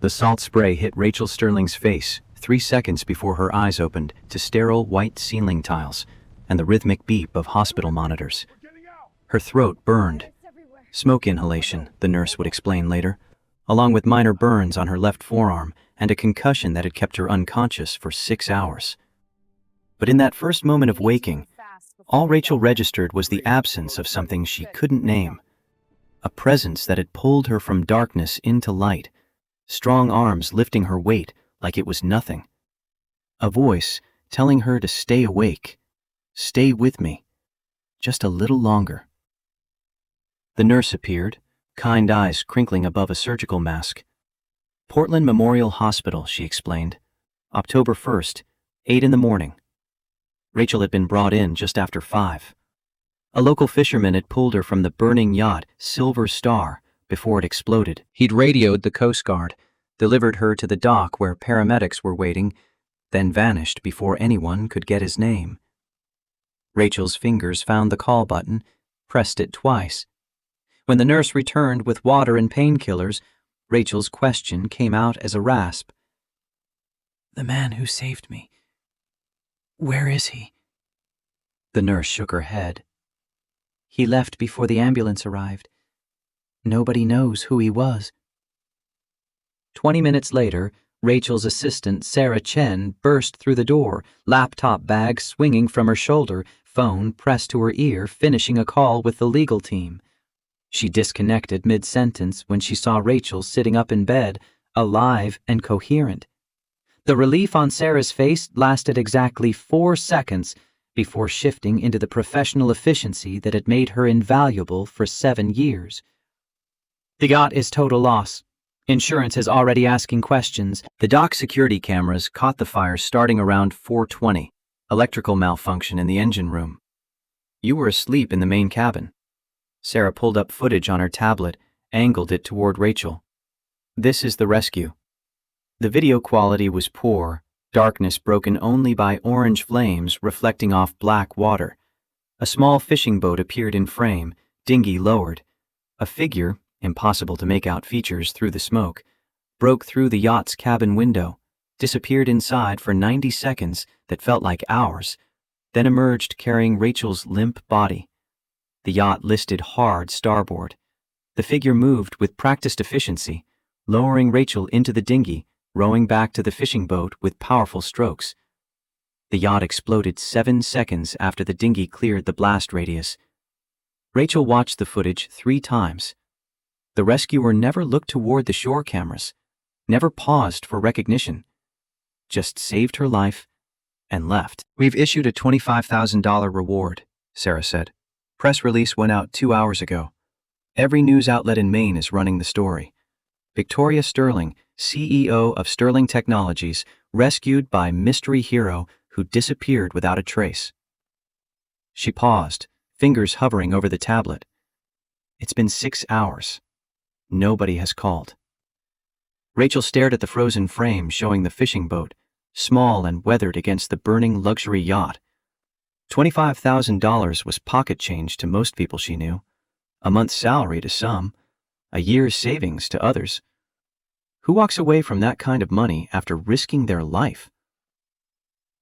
The salt spray hit Rachel Sterling's face 3 seconds before her eyes opened to sterile white ceiling tiles and the rhythmic beep of hospital monitors. Her throat burned. Smoke inhalation, the nurse would explain later, along with minor burns on her left forearm and a concussion that had kept her unconscious for 6 hours. But in that first moment of waking, all Rachel registered was the absence of something she couldn't name. A presence that had pulled her from darkness into light, strong arms lifting her weight like it was nothing. A voice telling her to stay awake, stay with me, just a little longer. The nurse appeared, kind eyes crinkling above a surgical mask. Portland Memorial Hospital, she explained. October 1st, 8 in the morning. Rachel had been brought in just after 5. A local fisherman had pulled her from the burning yacht Silver Star before it exploded. He'd radioed the Coast Guard, delivered her to the dock where paramedics were waiting, then vanished before anyone could get his name. Rachel's fingers found the call button, pressed it twice. When the nurse returned with water and painkillers, Rachel's question came out as a rasp. "The man who saved me. Where is he?" The nurse shook her head. "He left before the ambulance arrived. Nobody knows who he was." 20 minutes later, Rachel's assistant, Sarah Chen, burst through the door, laptop bag swinging from her shoulder, phone pressed to her ear, finishing a call with the legal team. She disconnected mid-sentence when she saw Rachel sitting up in bed, alive and coherent. The relief on Sarah's face lasted exactly 4 seconds before shifting into the professional efficiency that had made her invaluable for 7 years. "The yacht is total loss. Insurance is already asking questions." The dock security cameras caught the fire starting around 4:20, electrical malfunction in the engine room. "You were asleep in the main cabin." Sarah pulled up footage on her tablet, angled it toward Rachel. "This is the rescue." The video quality was poor, darkness broken only by orange flames reflecting off black water. A small fishing boat appeared in frame, dinghy lowered. A figure, impossible to make out features through the smoke, broke through the yacht's cabin window, disappeared inside for 90 seconds that felt like hours, then emerged carrying Rachel's limp body. The yacht listed hard starboard. The figure moved with practiced efficiency, lowering Rachel into the dinghy, rowing back to the fishing boat with powerful strokes. The yacht exploded 7 seconds after the dinghy cleared the blast radius. Rachel watched the footage 3 times. The rescuer never looked toward the shore cameras, never paused for recognition, just saved her life and left. "We've issued a $25,000 reward," Sarah said. "Press release went out 2 hours ago. Every news outlet in Maine is running the story. Victoria Sterling, CEO of Sterling Technologies, rescued by mystery hero who disappeared without a trace." She paused, fingers hovering over the tablet. "It's been 6 hours. Nobody has called." Rachel stared at the frozen frame showing the fishing boat, small and weathered against the burning luxury yacht. $25,000 was pocket change to most people she knew, a month's salary to some, a year's savings to others. Who walks away from that kind of money after risking their life?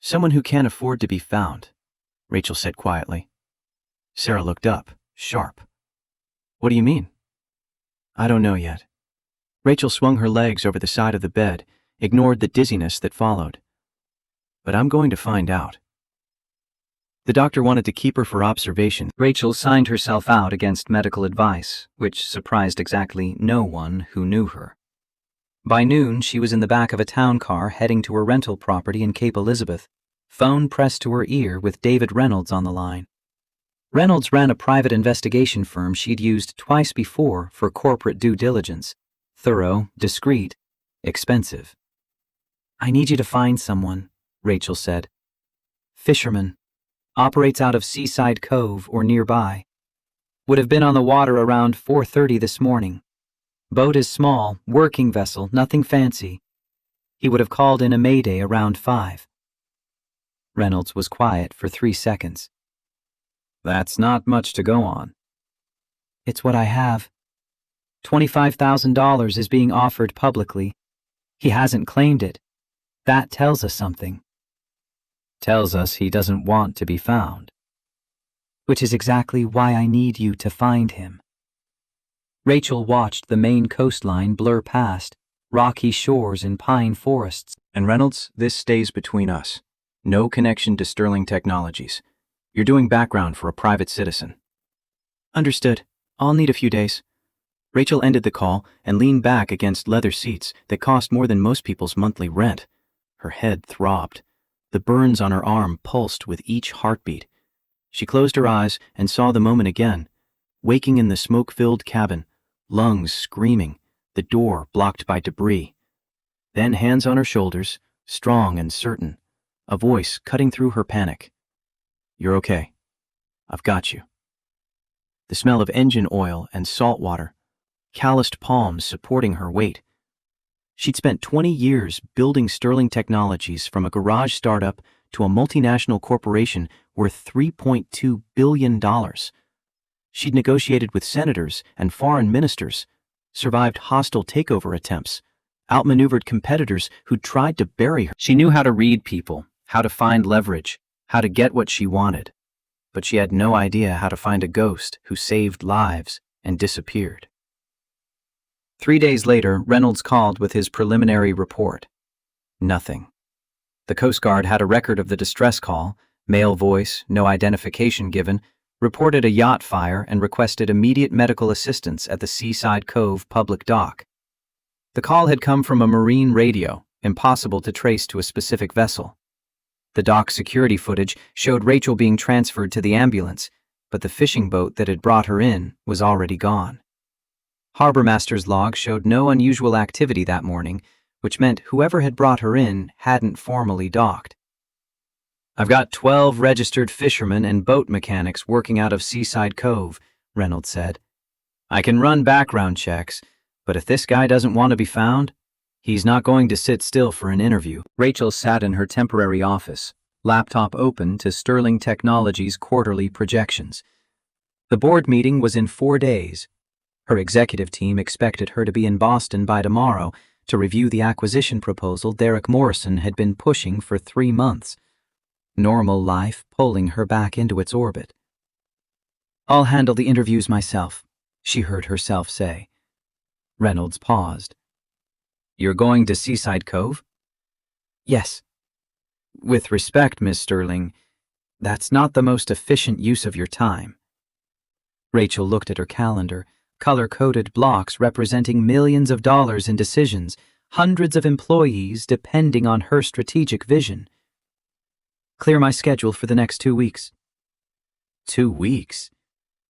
"Someone who can't afford to be found," Rachel said quietly. Sarah looked up, sharp. "What do you mean?" "I don't know yet." Rachel swung her legs over the side of the bed, ignored the dizziness that followed. "But I'm going to find out." The doctor wanted to keep her for observation. Rachel signed herself out against medical advice, which surprised exactly no one who knew her. By noon, she was in the back of a town car heading to her rental property in Cape Elizabeth, phone pressed to her ear with David Reynolds on the line. Reynolds ran a private investigation firm she'd used twice before for corporate due diligence. Thorough, discreet, expensive. "I need you to find someone," Rachel said. "Fisherman. Operates out of Seaside Cove or nearby. Would have been on the water around 4:30 this morning. Boat is small, working vessel, nothing fancy. He would have called in a mayday around 5. Reynolds was quiet for 3 seconds. "That's not much to go on." "It's what I have. $25,000 is being offered publicly. He hasn't claimed it. That tells us something. Tells us he doesn't want to be found. Which is exactly why I need you to find him. Rachel watched the Maine coastline blur past, rocky shores and pine forests. And Reynolds, this stays between us. No connection to Sterling Technologies. You're doing background for a private citizen. Understood. I'll need a few days. Rachel ended the call and leaned back against leather seats that cost more than most people's monthly rent. Her head throbbed. The burns on her arm pulsed with each heartbeat. She closed her eyes and saw the moment again, waking in the smoke-filled cabin, lungs screaming, the door blocked by debris. Then hands on her shoulders, strong and certain, a voice cutting through her panic. You're okay. I've got you. The smell of engine oil and salt water, calloused palms supporting her weight. She'd spent 20 years building Sterling Technologies from a garage startup to a multinational corporation worth $3.2 billion. She'd negotiated with senators and foreign ministers, survived hostile takeover attempts, outmaneuvered competitors who'd tried to bury her. She knew how to read people, how to find leverage, how to get what she wanted. But she had no idea how to find a ghost who saved lives and disappeared. 3 days later, Reynolds called with his preliminary report. Nothing. The Coast Guard had a record of the distress call, male voice, no identification given, reported a yacht fire and requested immediate medical assistance at the Seaside Cove public dock. The call had come from a marine radio, impossible to trace to a specific vessel. The dock security footage showed Rachel being transferred to the ambulance, but the fishing boat that had brought her in was already gone. Harbormaster's log showed no unusual activity that morning, which meant whoever had brought her in hadn't formally docked. I've got 12 registered fishermen and boat mechanics working out of Seaside Cove, Reynolds said. I can run background checks, but if this guy doesn't want to be found, he's not going to sit still for an interview. Rachel sat in her temporary office, laptop open to Sterling Technologies' quarterly projections. The board meeting was in 4 days. Her executive team expected her to be in Boston by tomorrow to review the acquisition proposal Derek Morrison had been pushing for 3 months. Normal life pulling her back into its orbit. I'll handle the interviews myself, she heard herself say. Reynolds paused. You're going to Seaside Cove? Yes. With respect, Miss Sterling, that's not the most efficient use of your time. Rachel looked at her calendar, color-coded blocks representing millions of dollars in decisions, hundreds of employees depending on her strategic vision. Clear my schedule for the next 2 weeks. 2 weeks?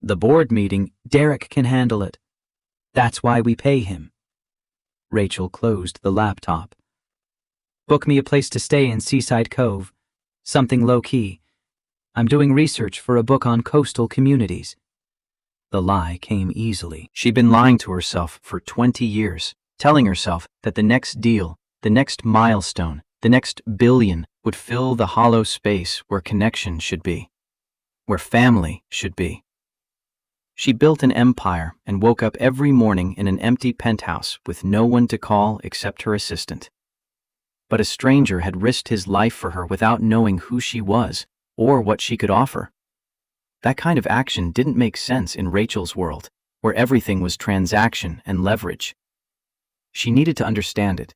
The board meeting, Derek can handle it. That's why we pay him. Rachel closed the laptop. Book me a place to stay in Seaside Cove. Something low-key. I'm doing research for a book on coastal communities. The lie came easily. She'd been lying to herself for 20 years, telling herself that the next deal, the next milestone, the next billion would fill the hollow space where connection should be, where family should be. She built an empire and woke up every morning in an empty penthouse with no one to call except her assistant. But a stranger had risked his life for her without knowing who she was or what she could offer. That kind of action didn't make sense in Rachel's world, where everything was transaction and leverage. She needed to understand it,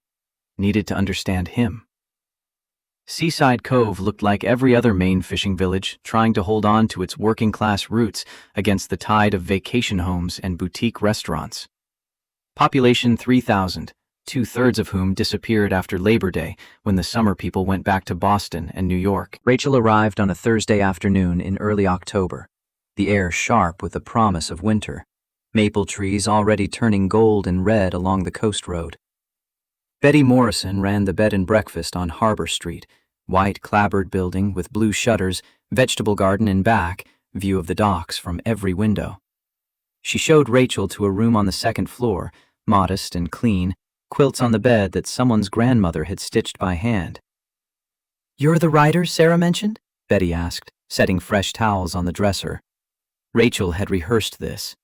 needed to understand him. Seaside Cove looked like every other Maine fishing village trying to hold on to its working-class roots against the tide of vacation homes and boutique restaurants. Population 3,000, 2/3 of whom disappeared after Labor Day when the summer people went back to Boston and New York. Rachel arrived on a Thursday afternoon in early October, the air sharp with the promise of winter, maple trees already turning gold and red along the coast road. Betty Morrison ran the bed and breakfast on Harbor Street, white clapboard building with blue shutters, vegetable garden in back, view of the docks from every window. She showed Rachel to a room on the second floor, modest and clean, quilts on the bed that someone's grandmother had stitched by hand. You're the writer Sarah mentioned? Betty asked, setting fresh towels on the dresser. Rachel had rehearsed this.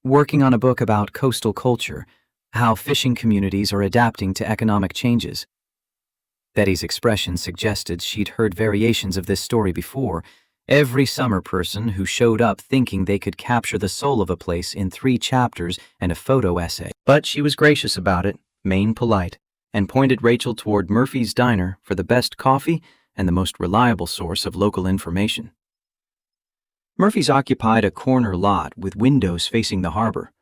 Working on a book about coastal culture, How fishing communities are adapting to economic changes. Betty's expression suggested she'd heard variations of this story before. Every summer person who showed up thinking they could capture the soul of a place in 3 chapters and a photo essay. But she was gracious about it, main polite, and pointed Rachel toward Murphy's Diner for the best coffee and the most reliable source of local information. Murphy's occupied a corner lot with windows facing the harbor.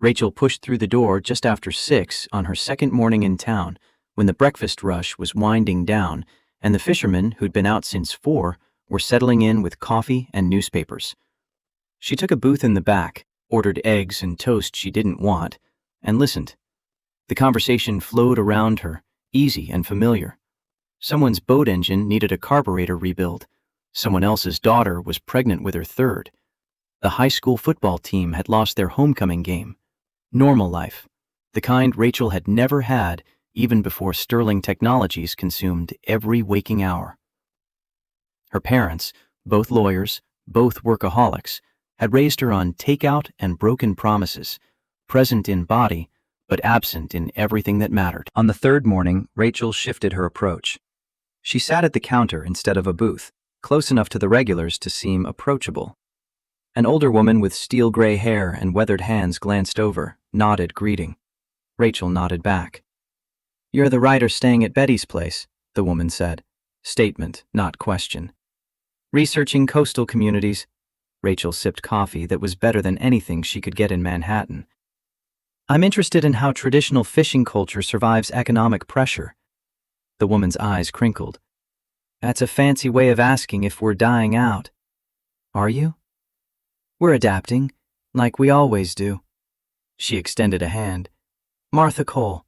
Rachel pushed through the door just after 6 on her second morning in town, when the breakfast rush was winding down and the fishermen who'd been out since 4 were settling in with coffee and newspapers. She took a booth in the back, ordered eggs and toast she didn't want, and listened. The conversation flowed around her, easy and familiar. Someone's boat engine needed a carburetor rebuild. Someone else's daughter was pregnant with her 3rd. The high school football team had lost their homecoming game. Normal life, the kind Rachel had never had even before Sterling Technologies consumed every waking hour. Her parents, both lawyers, both workaholics, had raised her on takeout and broken promises, present in body, but absent in everything that mattered. On the 3rd morning, Rachel shifted her approach. She sat at the counter instead of a booth, close enough to the regulars to seem approachable. An older woman with steel gray hair and weathered hands glanced over, nodded greeting. Rachel nodded back. "You're the writer staying at Betty's place," the woman said. Statement, not question. "Researching coastal communities." Rachel sipped coffee that was better than anything she could get in Manhattan. "I'm interested in how traditional fishing culture survives economic pressure." The woman's eyes crinkled. "That's a fancy way of asking if we're dying out." "Are you?" "We're adapting, like we always do." She extended a hand. "Martha Cole.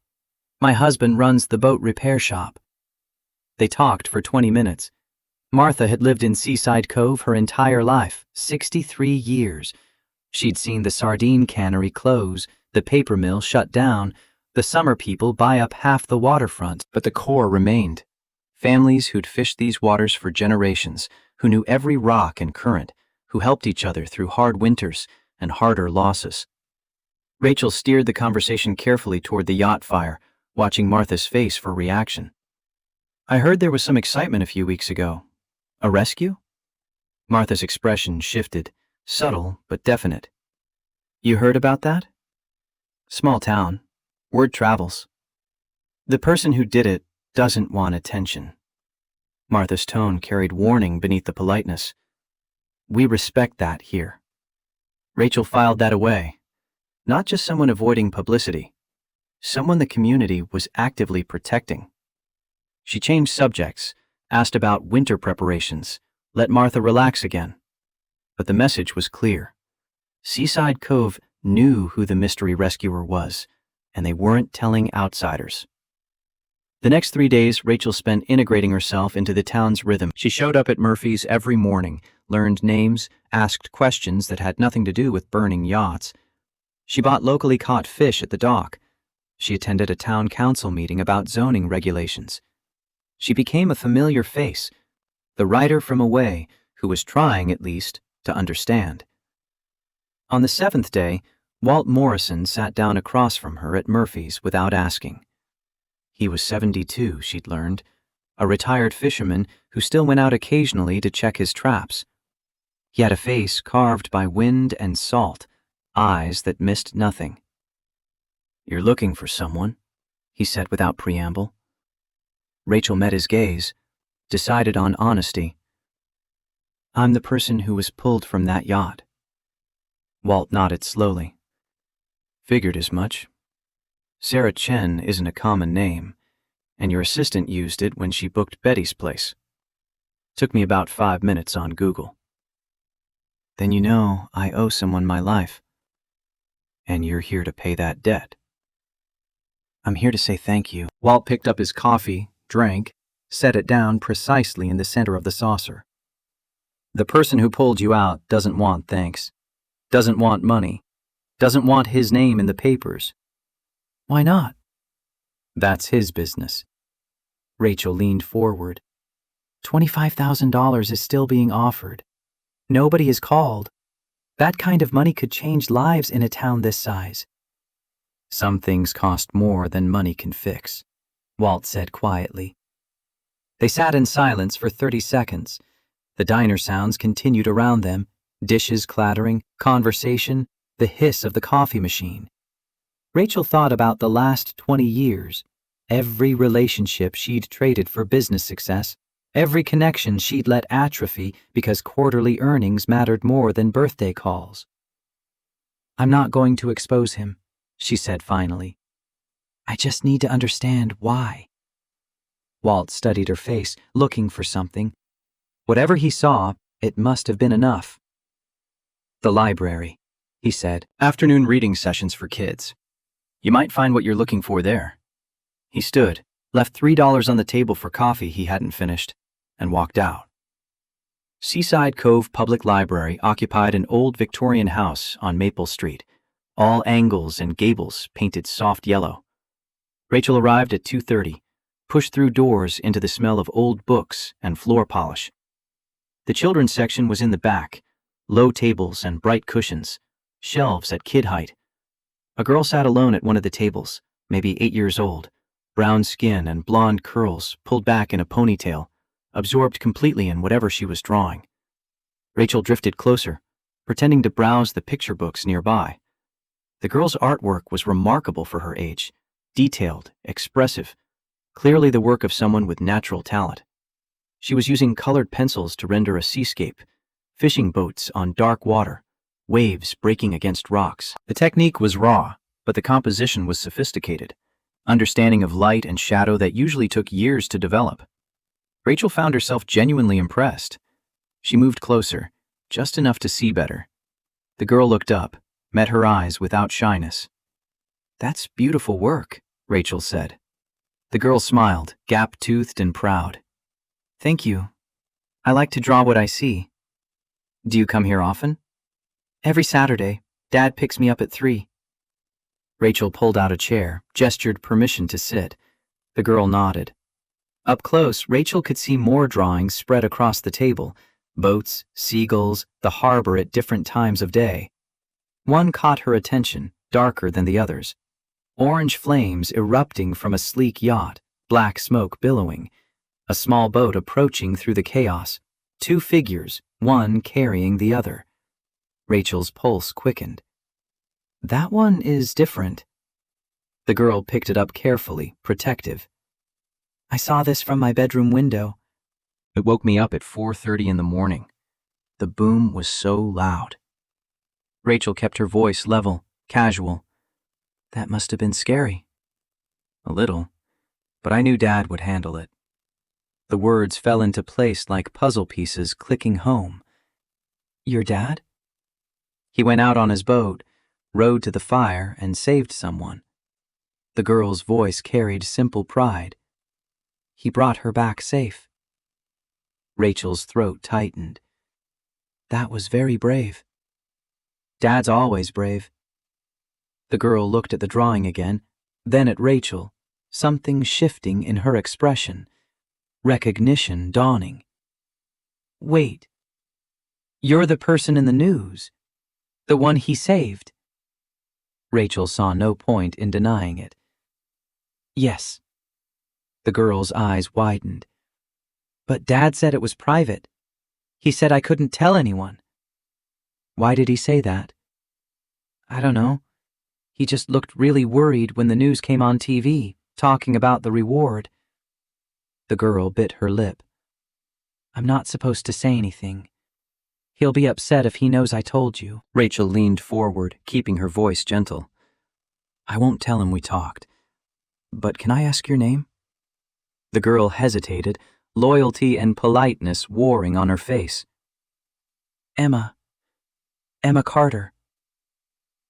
My husband runs the boat repair shop." They talked for 20 minutes. Martha had lived in Seaside Cove her entire life, 63 years. She'd seen the sardine cannery close, the paper mill shut down, the summer people buy up half the waterfront, but the core remained. Families who'd fished these waters for generations, who knew every rock and current, who helped each other through hard winters and harder losses. Rachel steered the conversation carefully toward the yacht fire, watching Martha's face for reaction. "I heard there was some excitement a few weeks ago. A rescue?" Martha's expression shifted, subtle but definite. "You heard about that?" "Small town. Word travels. The person who did it doesn't want attention." Martha's tone carried warning beneath the politeness. "We respect that here." Rachel filed that away. Not just someone avoiding publicity. Someone the community was actively protecting. She changed subjects, asked about winter preparations, let Martha relax again. But the message was clear. Seaside Cove knew who the mystery rescuer was, and they weren't telling outsiders. The next 3 days, Rachel spent integrating herself into the town's rhythm. She showed up at Murphy's every morning, learned names, asked questions that had nothing to do with burning yachts. She bought locally caught fish at the dock. She attended a town council meeting about zoning regulations. She became a familiar face, the writer from away who was trying, at least, to understand. On the 7th day, Walt Morrison sat down across from her at Murphy's without asking. He was 72, she'd learned, a retired fisherman who still went out occasionally to check his traps. He had a face carved by wind and salt, eyes that missed nothing. "You're looking for someone," he said without preamble. Rachel met his gaze, decided on honesty. "I'm the person who was pulled from that yacht." Walt nodded slowly. "Figured as much. Sarah Chen isn't a common name, and your assistant used it when she booked Betty's place. Took me about 5 minutes on Google." "Then you know I owe someone my life." "And you're here to pay that debt." "I'm here to say thank you." Walt picked up his coffee, drank, set it down precisely in the center of the saucer. "The person who pulled you out doesn't want thanks, doesn't want money, doesn't want his name in the papers." "Why not?" "That's his business." Rachel leaned forward. $25,000 is still being offered. Nobody is called. That kind of money could change lives in a town this size. Some things cost more than money can fix, Walt said quietly. They sat in silence for 30 seconds. The diner sounds continued around them, dishes clattering, conversation, the hiss of the coffee machine. Rachel thought about the last 20 years, every relationship she'd traded for business success, every connection she'd let atrophy because quarterly earnings mattered more than birthday calls. "I'm not going to expose him," she said finally. "I just need to understand why." Walt studied her face, looking for something. Whatever he saw, it must have been enough. "The library," he said. "Afternoon reading sessions for kids. You might find what you're looking for there." He stood, left $3 on the table for coffee he hadn't finished, and walked out. Seaside Cove Public Library occupied an old Victorian house on Maple Street, all angles and gables painted soft yellow. Rachel arrived at 2:30, pushed through doors into the smell of old books and floor polish. The children's section was in the back, low tables and bright cushions, shelves at kid height. A girl sat alone at one of the tables, maybe 8 years old, brown skin and blonde curls pulled back in a ponytail, absorbed completely in whatever she was drawing. Rachel drifted closer, pretending to browse the picture books nearby. The girl's artwork was remarkable for her age, detailed, expressive, clearly the work of someone with natural talent. She was using colored pencils to render a seascape, fishing boats on dark water, waves breaking against rocks. The technique was raw, but the composition was sophisticated, understanding of light and shadow that usually took years to develop. Rachel found herself genuinely impressed. She moved closer, just enough to see better. The girl looked up, met her eyes without shyness. "That's beautiful work," Rachel said. The girl smiled, gap-toothed and proud. "Thank you. I like to draw what I see." "Do you come here often?" "Every Saturday. Dad picks me up at 3. Rachel pulled out a chair, gestured permission to sit. The girl nodded. Up close, Rachel could see more drawings spread across the table, boats, seagulls, the harbor at different times of day. One caught her attention, darker than the others. Orange flames erupting from a sleek yacht, black smoke billowing, a small boat approaching through the chaos, 2 figures, one carrying the other. Rachel's pulse quickened. "That one is different." The girl picked it up carefully, protective. "I saw this from my bedroom window. It woke me up at 4:30 in the morning. The boom was so loud." Rachel kept her voice level, casual. "That must have been scary." "A little, but I knew Dad would handle it." The words fell into place like puzzle pieces clicking home. "Your dad?" "He went out on his boat, rowed to the fire, and saved someone." The girl's voice carried simple pride. "He brought her back safe." Rachel's throat tightened. "That was very brave." "Dad's always brave." The girl looked at the drawing again, then at Rachel, something shifting in her expression, recognition dawning. "Wait. You're the person in the news, the one he saved." Rachel saw no point in denying it. "Yes." The girl's eyes widened. "But Dad said it was private. He said I couldn't tell anyone." "Why did he say that?" "I don't know. He just looked really worried when the news came on TV, talking about the reward." The girl bit her lip. "I'm not supposed to say anything. He'll be upset if he knows I told you." Rachel leaned forward, keeping her voice gentle. "I won't tell him we talked. But can I ask your name?" The girl hesitated, loyalty and politeness warring on her face. "Emma. Emma Carter."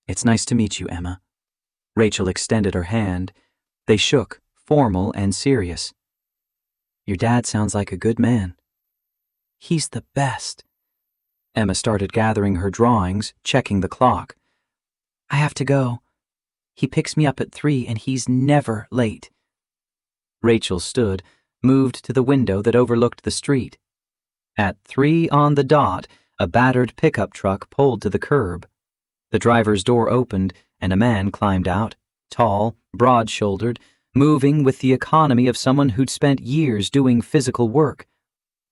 "It's nice to meet you, Emma." Rachel extended her hand. They shook, formal and serious. "Your dad sounds like a good man." "He's the best." Emma started gathering her drawings, checking the clock. "I have to go. He picks me up at 3 and he's never late." Rachel stood, moved to the window that overlooked the street. At 3 on the dot, a battered pickup truck pulled to the curb. The driver's door opened and a man climbed out, Tall, broad-shouldered, moving with the economy of someone who'd spent years doing physical work.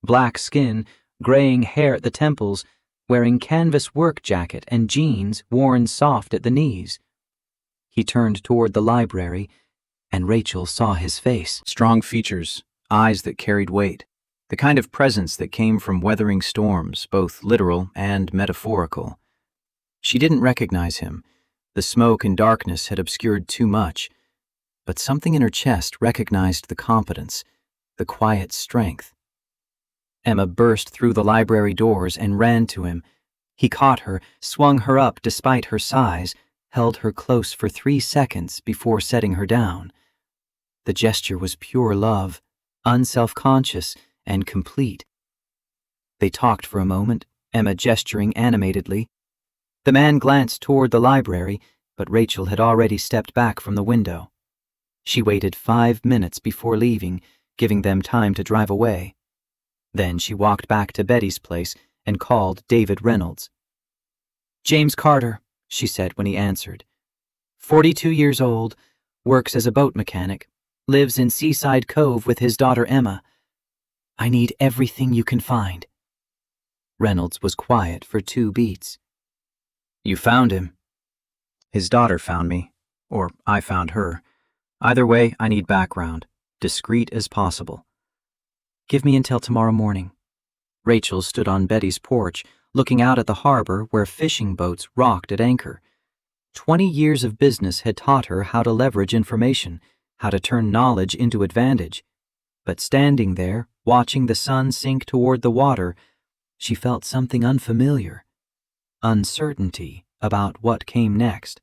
Black skin, graying hair at the temples, wearing canvas work jacket and jeans worn soft at the knees. He turned toward the library, and Rachel saw his face. Strong features, eyes that carried weight, the kind of presence that came from weathering storms, both literal and metaphorical. She didn't recognize him. The smoke and darkness had obscured too much, but something in her chest recognized the competence, the quiet strength. Emma burst through the library doors and ran to him. He caught her, swung her up despite her size, held her close for 3 seconds before setting her down. The gesture was pure love, unself-conscious and complete. They talked for a moment, Emma gesturing animatedly. The man glanced toward the library, but Rachel had already stepped back from the window. She waited 5 minutes before leaving, giving them time to drive away. Then she walked back to Betty's place and called David Reynolds. "James Carter," she said when he answered. 42 years old, works as a boat mechanic, lives in Seaside Cove with his daughter Emma. I need everything you can find. Reynolds was quiet for 2 beats. "You found him." "His daughter found me, or I found her. Either way, I need background, discreet as possible." "Give me until tomorrow morning." Rachel stood on Betty's porch, looking out at the harbor where fishing boats rocked at anchor. 20 years of business had taught her how to leverage information, how to turn knowledge into advantage. But standing there, watching the sun sink toward the water, she felt something unfamiliar. Uncertainty about what came next.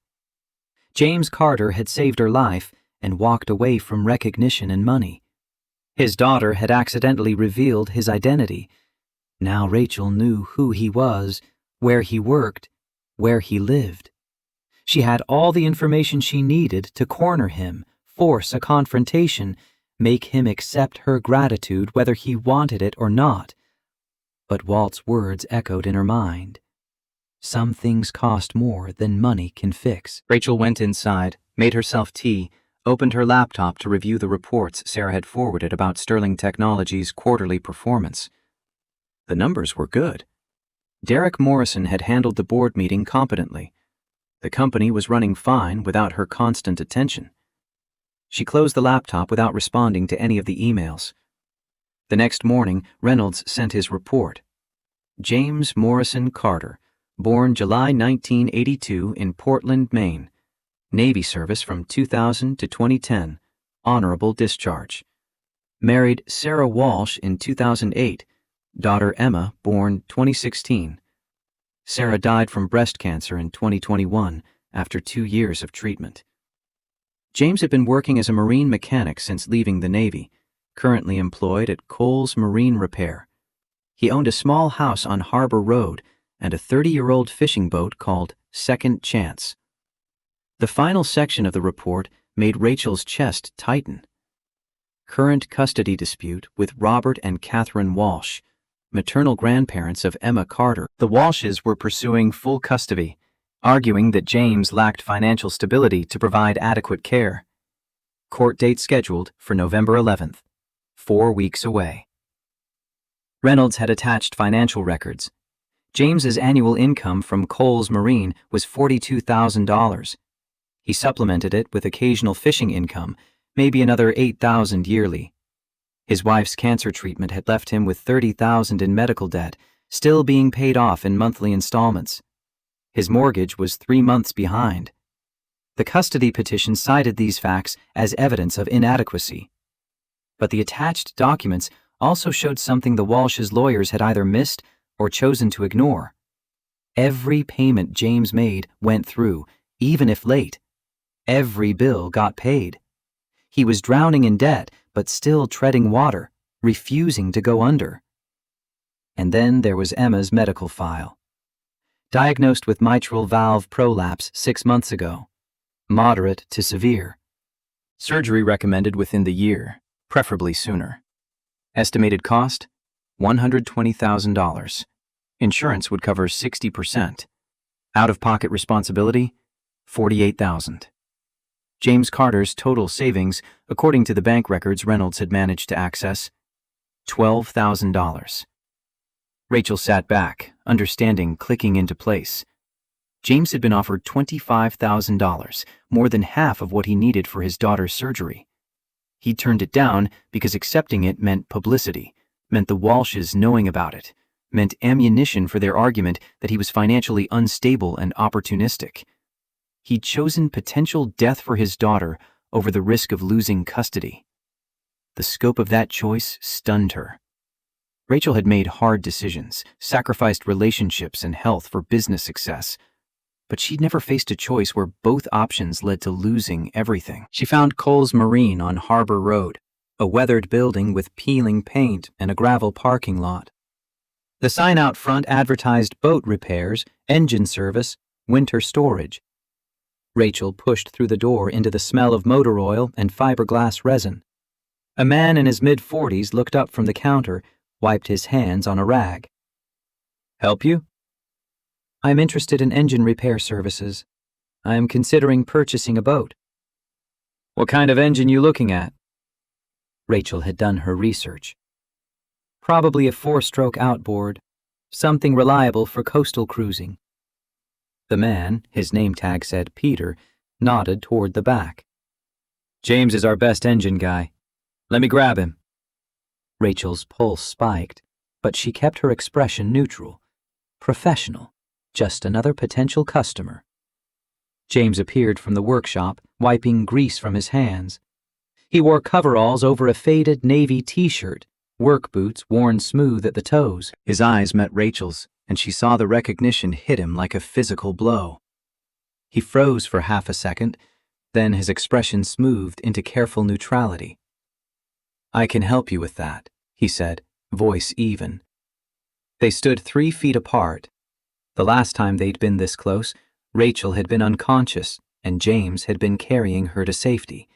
James Carter had saved her life and walked away from recognition and money. His daughter had accidentally revealed his identity. Now Rachel knew who he was, where he worked, where he lived. She had all the information she needed to corner him, force a confrontation, make him accept her gratitude whether he wanted it or not. But Walt's words echoed in her mind. Some things cost more than money can fix. Rachel went inside, made herself tea, opened her laptop to review the reports Sarah had forwarded about Sterling Technologies' quarterly performance. The numbers were good. Derek Morrison had handled the board meeting competently. The company was running fine without her constant attention. She closed the laptop without responding to any of the emails. The next morning, Reynolds sent his report. James Morrison Carter, born July 1982 in Portland, Maine. Navy service from 2000 to 2010. Honorable discharge. Married Sarah Walsh in 2008. Daughter Emma, born 2016. Sarah died from breast cancer in 2021 after 2 years of treatment. James had been working as a marine mechanic since leaving the Navy, currently employed at Coles Marine Repair. He owned a small house on Harbor Road and a 30-year-old fishing boat called Second Chance. The final section of the report made Rachel's chest tighten. Current custody dispute with Robert and Catherine Walsh, maternal grandparents of Emma Carter. The Walshes were pursuing full custody, arguing that James lacked financial stability to provide adequate care. Court date scheduled for November 11th, 4 weeks away. Reynolds had attached financial records. James's annual income from Coles Marine was $42,000. He supplemented it with occasional fishing income, maybe another $8,000 yearly. His wife's cancer treatment had left him with $30,000 in medical debt, still being paid off in monthly installments. His mortgage was 3 months behind. The custody petition cited these facts as evidence of inadequacy. But the attached documents also showed something the Walsh's lawyers had either missed or chosen to ignore. Every payment James made went through, even if late. Every bill got paid. He was drowning in debt, but still treading water, refusing to go under. And then there was Emma's medical file. Diagnosed with mitral valve prolapse 6 months ago. Moderate to severe. Surgery recommended within the year, preferably sooner. Estimated cost, $120,000. Insurance would cover 60%. Out-of-pocket responsibility, $48,000. James Carter's total savings, according to the bank records Reynolds had managed to access, $12,000. Rachel sat back, understanding clicking into place. James had been offered $25,000, more than half of what he needed for his daughter's surgery. He turned it down because accepting it meant publicity, meant the Walshes knowing about it, meant ammunition for their argument that he was financially unstable and opportunistic. He'd chosen potential death for his daughter over the risk of losing custody. The scope of that choice stunned her. Rachel had made hard decisions, sacrificed relationships and health for business success, but she'd never faced a choice where both options led to losing everything. She found Cole's Marine on Harbor Road, a weathered building with peeling paint and a gravel parking lot. The sign out front advertised boat repairs, engine service, winter storage. Rachel pushed through the door into the smell of motor oil and fiberglass resin. A man in his mid-40s looked up from the counter, wiped his hands on a rag. "Help you?" "I'm interested in engine repair services. I am considering purchasing a boat." "What kind of engine you looking at?" Rachel had done her research. "Probably a 4-stroke outboard, something reliable for coastal cruising." The man, his name tag said Peter, nodded toward the back. "James is our best engine guy. Let me grab him." Rachel's pulse spiked, but she kept her expression neutral. Professional, just another potential customer. James appeared from the workshop, wiping grease from his hands. He wore coveralls over a faded navy t-shirt, work boots worn smooth at the toes. His eyes met Rachel's, and she saw the recognition hit him like a physical blow. He froze for half a second, then his expression smoothed into careful neutrality. "I can help you with that," he said, voice even. They stood 3 feet apart. The last time they'd been this close, Rachel had been unconscious, and James had been carrying her to safety.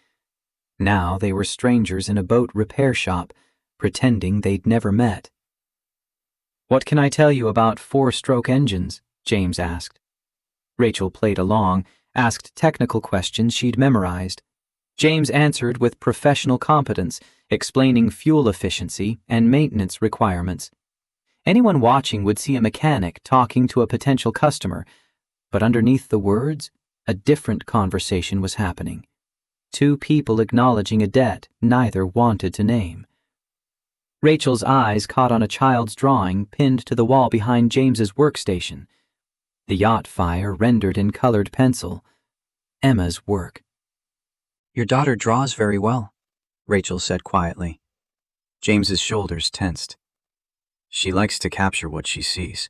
Now they were strangers in a boat repair shop, pretending they'd never met. "What can I tell you about 4-stroke engines?" James asked. Rachel played along, asked technical questions she'd memorized. James answered with professional competence, explaining fuel efficiency and maintenance requirements. Anyone watching would see a mechanic talking to a potential customer, but underneath the words, a different conversation was happening. 2 people acknowledging a debt neither wanted to name. Rachel's eyes caught on a child's drawing pinned to the wall behind James's workstation. The yacht fire rendered in colored pencil. Emma's work. "Your daughter draws very well," Rachel said quietly. James's shoulders tensed. "She likes to capture what she sees."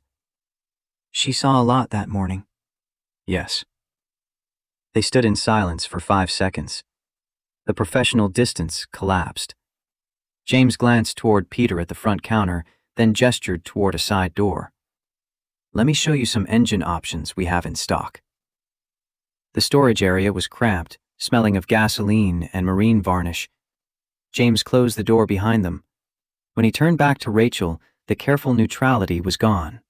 "She saw a lot that morning." "Yes." They stood in silence for 5 seconds. The professional distance collapsed. James glanced toward Peter at the front counter, then gestured toward a side door. "Let me show you some engine options we have in stock." The storage area was cramped, smelling of gasoline and marine varnish. James closed the door behind them. When he turned back to Rachel, the careful neutrality was gone.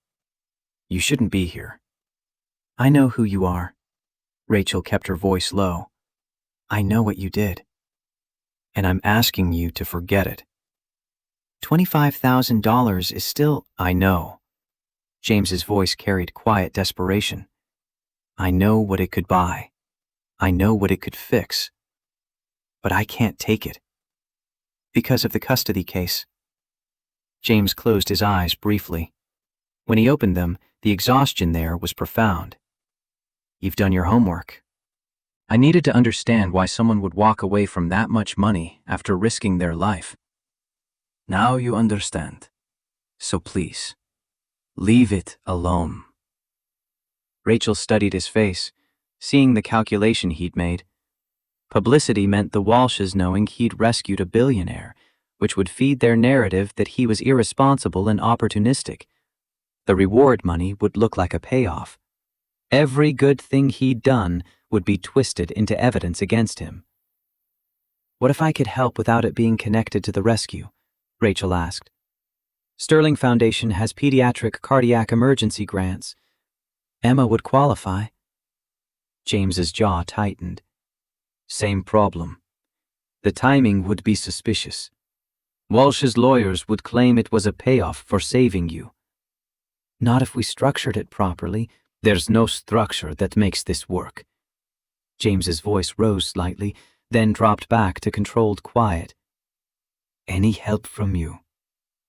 "You shouldn't be here." "I know who you are." Rachel kept her voice low. "I know what you did. And I'm asking you to forget it. $25,000 is still—" "I know." James's voice carried quiet desperation. "I know what it could buy. I know what it could fix. But I can't take it. Because of the custody case." James closed his eyes briefly. When he opened them, the exhaustion there was profound. "You've done your homework." I needed to understand why someone would walk away from that much money after risking their life. "Now you understand. So please, leave it alone." Rachel studied his face, seeing the calculation he'd made. Publicity meant the Walshes knowing he'd rescued a billionaire, which would feed their narrative that he was irresponsible and opportunistic. The reward money would look like a payoff. Every good thing he'd done would be twisted into evidence against him. "What if I could help without it being connected to the rescue?" Rachel asked. "Sterling Foundation has pediatric cardiac emergency grants. Emma would qualify." James's jaw tightened. Same problem. The timing would be suspicious. Walsh's lawyers would claim it was a payoff for saving you. Not if we structured it properly. There's no structure that makes this work. James's voice rose slightly, then dropped back to controlled quiet. Any help from you,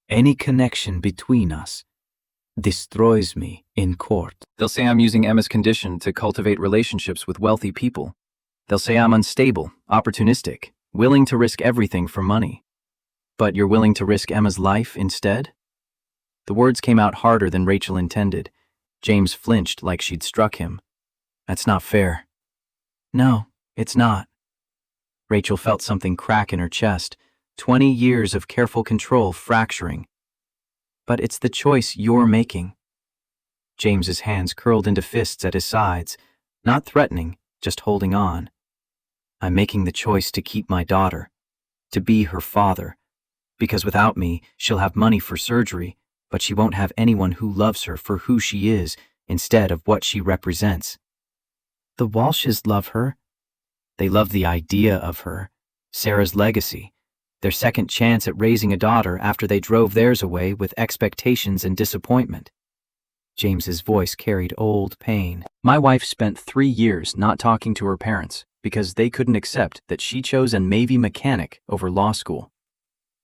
any connection between us, destroys me in court. They'll say I'm using Emma's condition to cultivate relationships with wealthy people. They'll say I'm unstable, opportunistic, willing to risk everything for money. But you're willing to risk Emma's life instead? The words came out harder than Rachel intended. James flinched like she'd struck him. That's not fair. No, it's not. Rachel felt something crack in her chest, 20 years of careful control fracturing. But it's the choice you're making. James's hands curled into fists at his sides, not threatening, just holding on. I'm making the choice to keep my daughter, to be her father, because without me, she'll have money for surgery, but she won't have anyone who loves her for who she is instead of what she represents. The Walshes love her. They love the idea of her, Sarah's legacy, their second chance at raising a daughter after they drove theirs away with expectations and disappointment. James's voice carried old pain. My wife spent 3 years not talking to her parents because they couldn't accept that she chose a Navy mechanic over law school.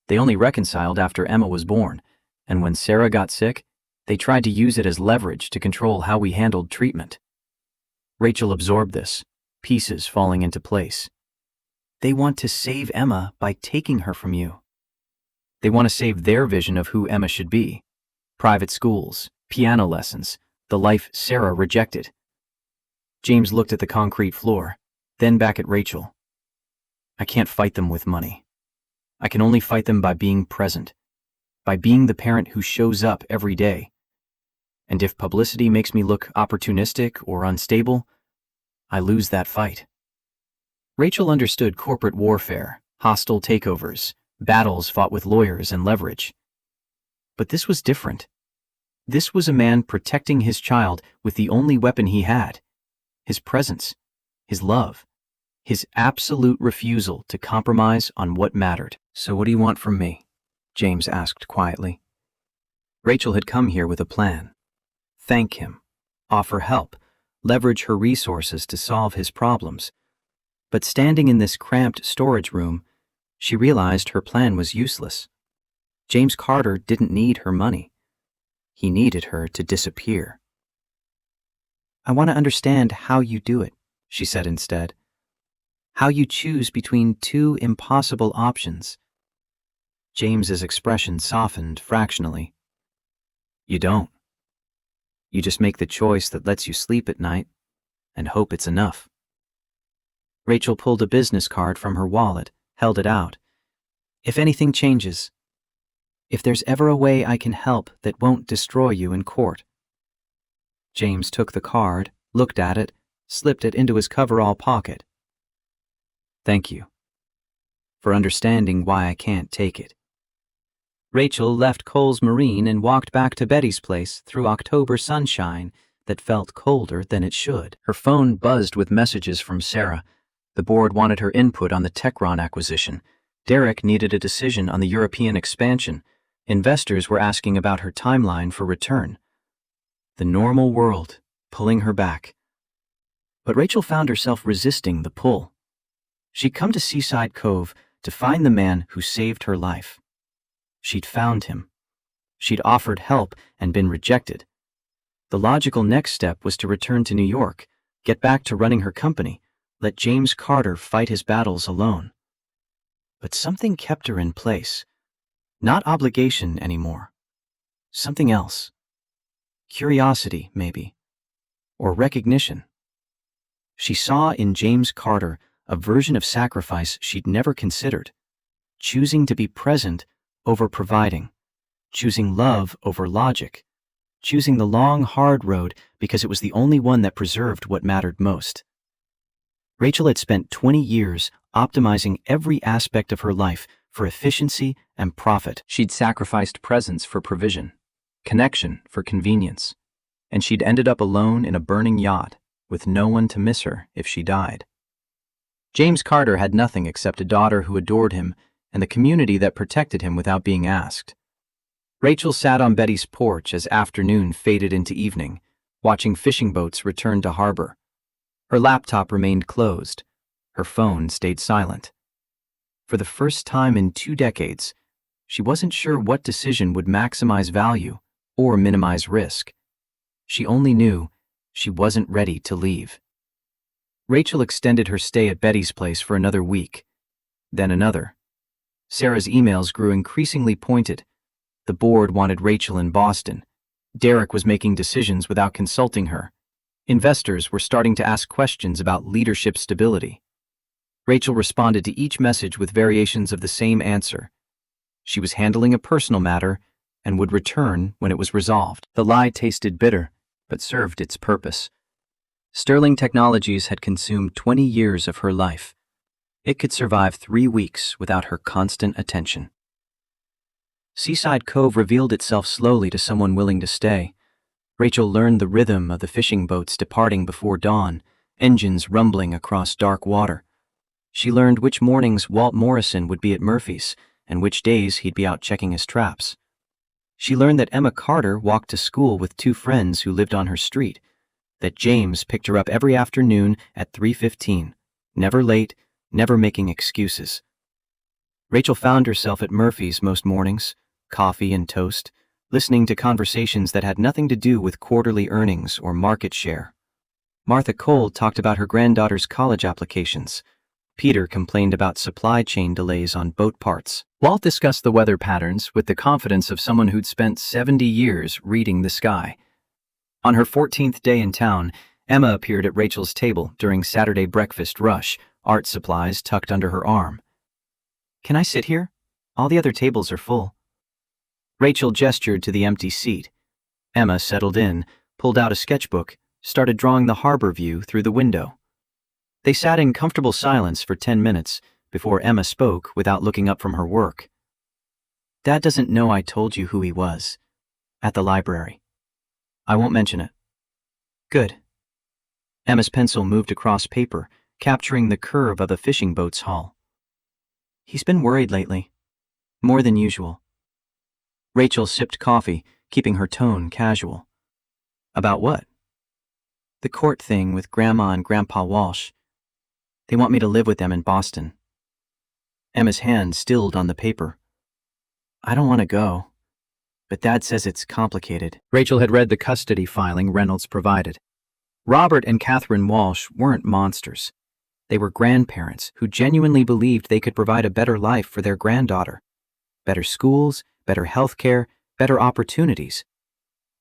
They only reconciled after Emma was born, and when Sarah got sick, they tried to use it as leverage to control how we handled treatment. Rachel absorbed this, pieces falling into place. They want to save Emma by taking her from you. They want to save their vision of who Emma should be. Private schools, piano lessons, the life Sarah rejected. James looked at the concrete floor, then back at Rachel. I can't fight them with money. I can only fight them by being present, by being the parent who shows up every day. And if publicity makes me look opportunistic or unstable, I lose that fight. Rachel understood corporate warfare, hostile takeovers, battles fought with lawyers and leverage. But this was different. This was a man protecting his child with the only weapon he had, his presence, his love, his absolute refusal to compromise on what mattered. So what do you want from me? James asked quietly. Rachel had come here with a plan. Thank him, offer help, leverage her resources to solve his problems. But standing in this cramped storage room, she realized her plan was useless. James Carter didn't need her money. He needed her to disappear. I want to understand how you do it, she said instead. How you choose between two impossible options. James's expression softened fractionally. You don't. You just make the choice that lets you sleep at night and hope it's enough. Rachel pulled a business card from her wallet, held it out. If anything changes, if there's ever a way I can help that won't destroy you in court. James took the card, looked at it, slipped it into his coverall pocket. Thank you for understanding why I can't take it. Rachel left Cole's Marine and walked back to Betty's place through October sunshine that felt colder than it should. Her phone buzzed with messages from Sarah. The board wanted her input on the Techron acquisition. Derek needed a decision on the European expansion. Investors were asking about her timeline for return. The normal world pulling her back. But Rachel found herself resisting the pull. She'd come to Seaside Cove to find the man who saved her life. She'd found him. She'd offered help and been rejected. The logical next step was to return to New York, get back to running her company, let James Carter fight his battles alone. But something kept her in place. Not obligation anymore. Something else. Curiosity, maybe. Or recognition. She saw in James Carter a version of sacrifice she'd never considered. Choosing to be present over providing. Choosing love over logic. Choosing the long, hard road because it was the only one that preserved what mattered most. Rachel had spent 20 years optimizing every aspect of her life for efficiency and profit. She'd sacrificed presence for provision, connection for convenience, and she'd ended up alone in a burning yacht with no one to miss her if she died. James Carter had nothing except a daughter who adored him and the community that protected him without being asked. Rachel sat on Betty's porch as afternoon faded into evening, watching fishing boats return to harbor. Her laptop remained closed. Her phone stayed silent. For the first time in 2 decades, she wasn't sure what decision would maximize value or minimize risk. She only knew she wasn't ready to leave. Rachel extended her stay at Betty's place for another week, then another. Sarah's emails grew increasingly pointed. The board wanted Rachel in Boston. Derek was making decisions without consulting her. Investors were starting to ask questions about leadership stability. Rachel responded to each message with variations of the same answer. She was handling a personal matter and would return when it was resolved. The lie tasted bitter, but served its purpose. Sterling Technologies had consumed 20 years of her life. It could survive 3 weeks without her constant attention. Seaside Cove revealed itself slowly to someone willing to stay. Rachel learned the rhythm of the fishing boats departing before dawn, engines rumbling across dark water. She learned which mornings Walt Morrison would be at Murphy's and which days he'd be out checking his traps. She learned that Emma Carter walked to school with 2 friends who lived on her street, that James picked her up every afternoon at 3:15, never late, never making excuses. Rachel found herself at Murphy's most mornings, coffee and toast, listening to conversations that had nothing to do with quarterly earnings or market share. Martha Cole talked about her granddaughter's college applications. Peter complained about supply chain delays on boat parts. Walt discussed the weather patterns with the confidence of someone who'd spent 70 years reading the sky. On her 14th day in town, Emma appeared at Rachel's table during Saturday breakfast rush, art supplies tucked under her arm. "Can I sit here? All the other tables are full." Rachel gestured to the empty seat. Emma settled in, pulled out a sketchbook, started drawing the harbor view through the window. They sat in comfortable silence for 10 minutes before Emma spoke without looking up from her work. "Dad doesn't know I told you who he was. At the library. I won't mention it." "Good." Emma's pencil moved across paper, capturing the curve of a fishing boat's hull. "He's been worried lately. More than usual." Rachel sipped coffee, keeping her tone casual. "About what?" "The court thing with Grandma and Grandpa Walsh. They want me to live with them in Boston." Emma's hand stilled on the paper. "I don't want to go, but Dad says it's complicated." Rachel had read the custody filing Reynolds provided. Robert and Catherine Walsh weren't monsters. They were grandparents who genuinely believed they could provide a better life for their granddaughter. Better schools, better health care, better opportunities.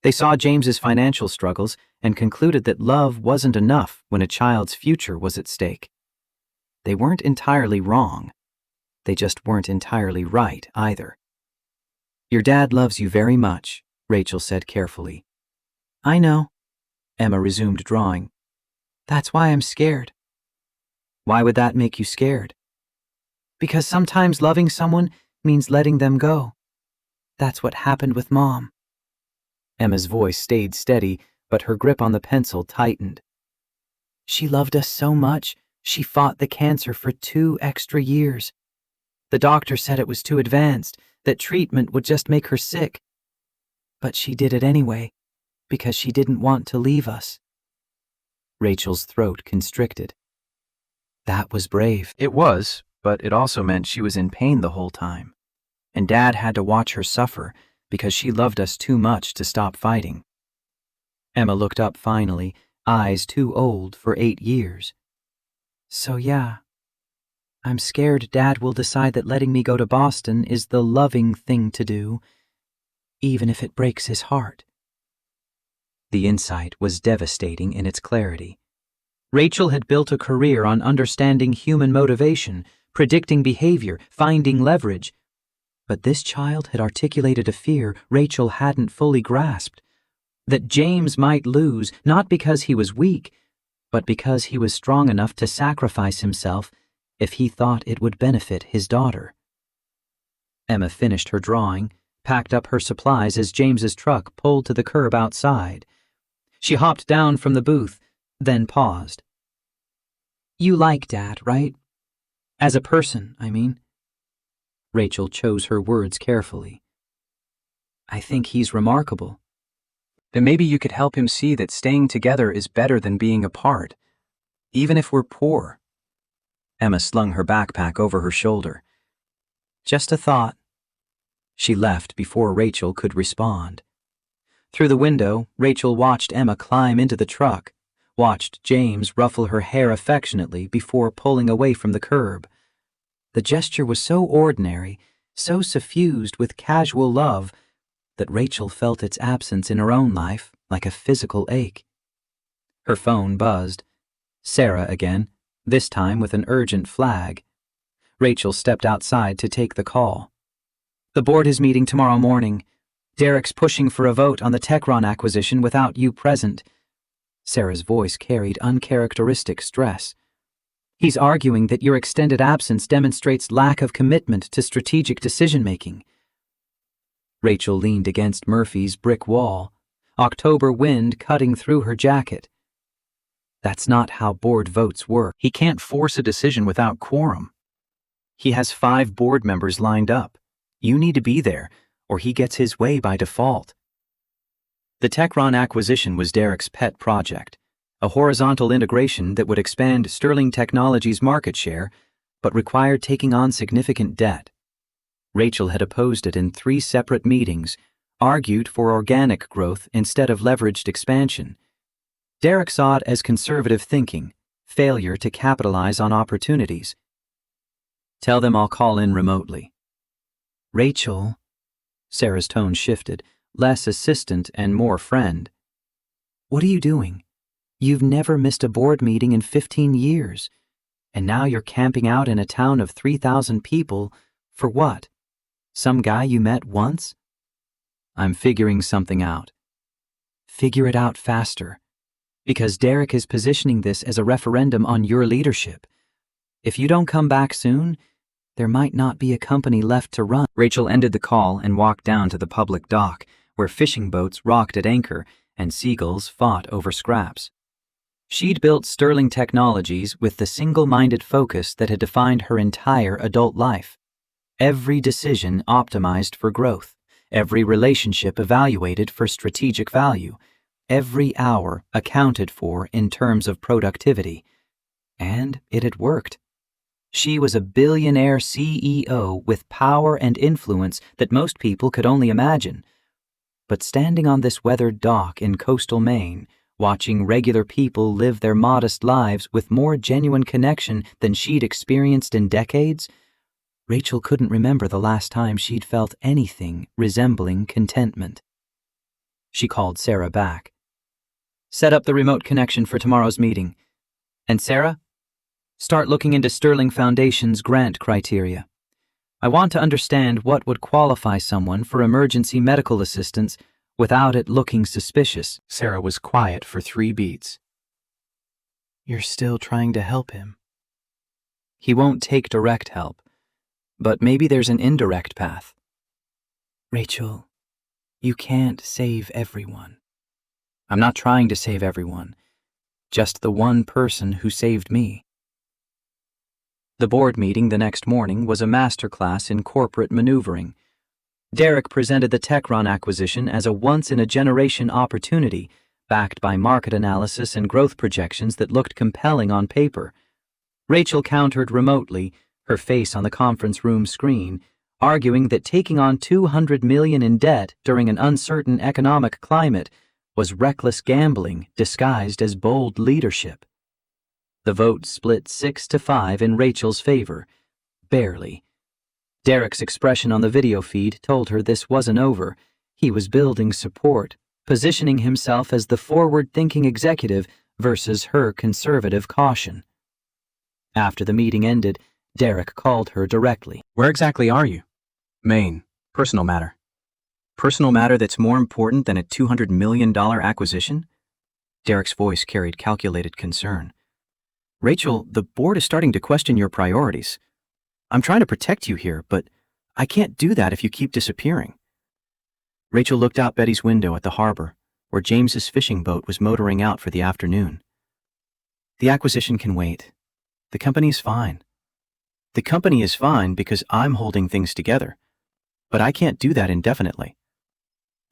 They saw James's financial struggles and concluded that love wasn't enough when a child's future was at stake. They weren't entirely wrong. They just weren't entirely right either. "Your dad loves you very much," Rachel said carefully. "I know," Emma resumed drawing. "That's why I'm scared." "Why would that make you scared?" "Because sometimes loving someone means letting them go. That's what happened with Mom." Emma's voice stayed steady, but her grip on the pencil tightened. "She loved us so much, she fought the cancer for 2 extra years. The doctor said it was too advanced, that treatment would just make her sick. But she did it anyway, because she didn't want to leave us." Rachel's throat constricted. That was brave. It was, but it also meant she was in pain the whole time. And Dad had to watch her suffer because she loved us too much to stop fighting. Emma looked up finally, eyes too old for 8 years. "So yeah, I'm scared Dad will decide that letting me go to Boston is the loving thing to do, even if it breaks his heart." The insight was devastating in its clarity. Rachel had built a career on understanding human motivation, predicting behavior, finding leverage. But this child had articulated a fear Rachel hadn't fully grasped, that James might lose not because he was weak, but because he was strong enough to sacrifice himself if he thought it would benefit his daughter. Emma finished her drawing, packed up her supplies as James's truck pulled to the curb outside. She hopped down from the booth, then paused. "You like Dad, right? As a person, I mean. Rachel chose her words carefully. I think he's remarkable. Then maybe you could help him see that staying together is better than being apart, even if we're poor. Emma slung her backpack over her shoulder. Just a thought. She left before Rachel could respond. Through the window, Rachel watched Emma climb into the truck, watched James ruffle her hair affectionately before pulling away from the curb. The gesture was so ordinary, so suffused with casual love, that Rachel felt its absence in her own life like a physical ache. Her phone buzzed. Sarah again, this time with an urgent flag. Rachel stepped outside to take the call. The board is meeting tomorrow morning. Derek's pushing for a vote on the Techron acquisition without you present. Sarah's voice carried uncharacteristic stress. He's arguing that your extended absence demonstrates lack of commitment to strategic decision-making. Rachel leaned against Murphy's brick wall, October wind cutting through her jacket. That's not how board votes work. He can't force a decision without quorum. He has 5 board members lined up. You need to be there, or he gets his way by default. The Techron acquisition was Derek's pet project, a horizontal integration that would expand Sterling Technologies' market share, but required taking on significant debt. Rachel had opposed it in 3 separate meetings, argued for organic growth instead of leveraged expansion. Derek saw it as conservative thinking, failure to capitalize on opportunities. Tell them I'll call in remotely. Rachel, Sarah's tone shifted, less assistant and more friend. What are you doing? You've never missed a board meeting in 15 years, and now you're camping out in a town of 3,000 people for what? Some guy you met once? I'm figuring something out. Figure it out faster, because Derek is positioning this as a referendum on your leadership. If you don't come back soon, there might not be a company left to run. Rachel ended the call and walked down to the public dock, where fishing boats rocked at anchor and seagulls fought over scraps. She'd built Sterling Technologies with the single-minded focus that had defined her entire adult life. Every decision optimized for growth, every relationship evaluated for strategic value, every hour accounted for in terms of productivity. And it had worked. She was a billionaire CEO with power and influence that most people could only imagine. But standing on this weathered dock in coastal Maine, watching regular people live their modest lives with more genuine connection than she'd experienced in decades, Rachel couldn't remember the last time she'd felt anything resembling contentment. She called Sarah back. Set up the remote connection for tomorrow's meeting. And Sarah, start looking into Sterling Foundation's grant criteria. I want to understand what would qualify someone for emergency medical assistance without it looking suspicious. Sarah was quiet for 3 beats. You're still trying to help him. He won't take direct help, but maybe there's an indirect path. Rachel, you can't save everyone. I'm not trying to save everyone, just the one person who saved me. The board meeting the next morning was a masterclass in corporate maneuvering. Derek presented the Techron acquisition as a once-in-a-generation opportunity, backed by market analysis and growth projections that looked compelling on paper. Rachel countered remotely, her face on the conference room screen, arguing that taking on $200 million in debt during an uncertain economic climate was reckless gambling disguised as bold leadership. The vote split 6-5 in Rachel's favor. Barely. Derek's expression on the video feed told her this wasn't over. He was building support, positioning himself as the forward-thinking executive versus her conservative caution. After the meeting ended, Derek called her directly. Where exactly are you? Maine. Personal matter. Personal matter that's more important than a $200 million acquisition? Derek's voice carried calculated concern. Rachel, the board is starting to question your priorities. I'm trying to protect you here, but I can't do that if you keep disappearing. Rachel looked out Betty's window at the harbor, where James's fishing boat was motoring out for the afternoon. The acquisition can wait. The company's fine. The company is fine because I'm holding things together, but I can't do that indefinitely.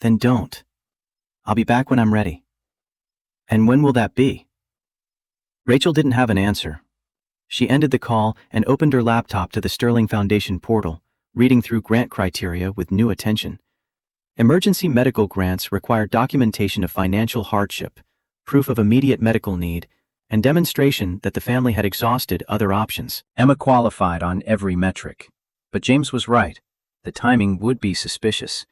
Then don't. I'll be back when I'm ready. And when will that be? Rachel didn't have an answer. She ended the call and opened her laptop to the Sterling Foundation portal, reading through grant criteria with new attention. Emergency medical grants require documentation of financial hardship, proof of immediate medical need, and demonstration that the family had exhausted other options. Emma qualified on every metric. But James was right. The timing would be suspicious.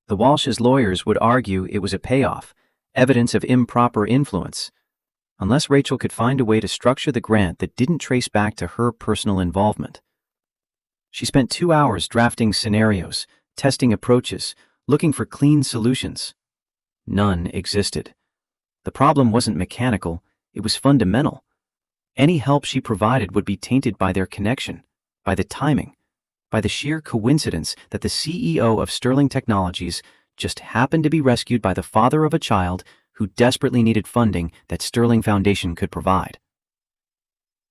The Walsh's lawyers would argue it was a payoff, evidence of improper influence, unless Rachel could find a way to structure the grant that didn't trace back to her personal involvement. She spent 2 hours drafting scenarios, testing approaches, looking for clean solutions. None existed. The problem wasn't mechanical, it was fundamental. Any help she provided would be tainted by their connection, by the timing, by the sheer coincidence that the CEO of Sterling Technologies just happened to be rescued by the father of a child who desperately needed funding that Sterling Foundation could provide.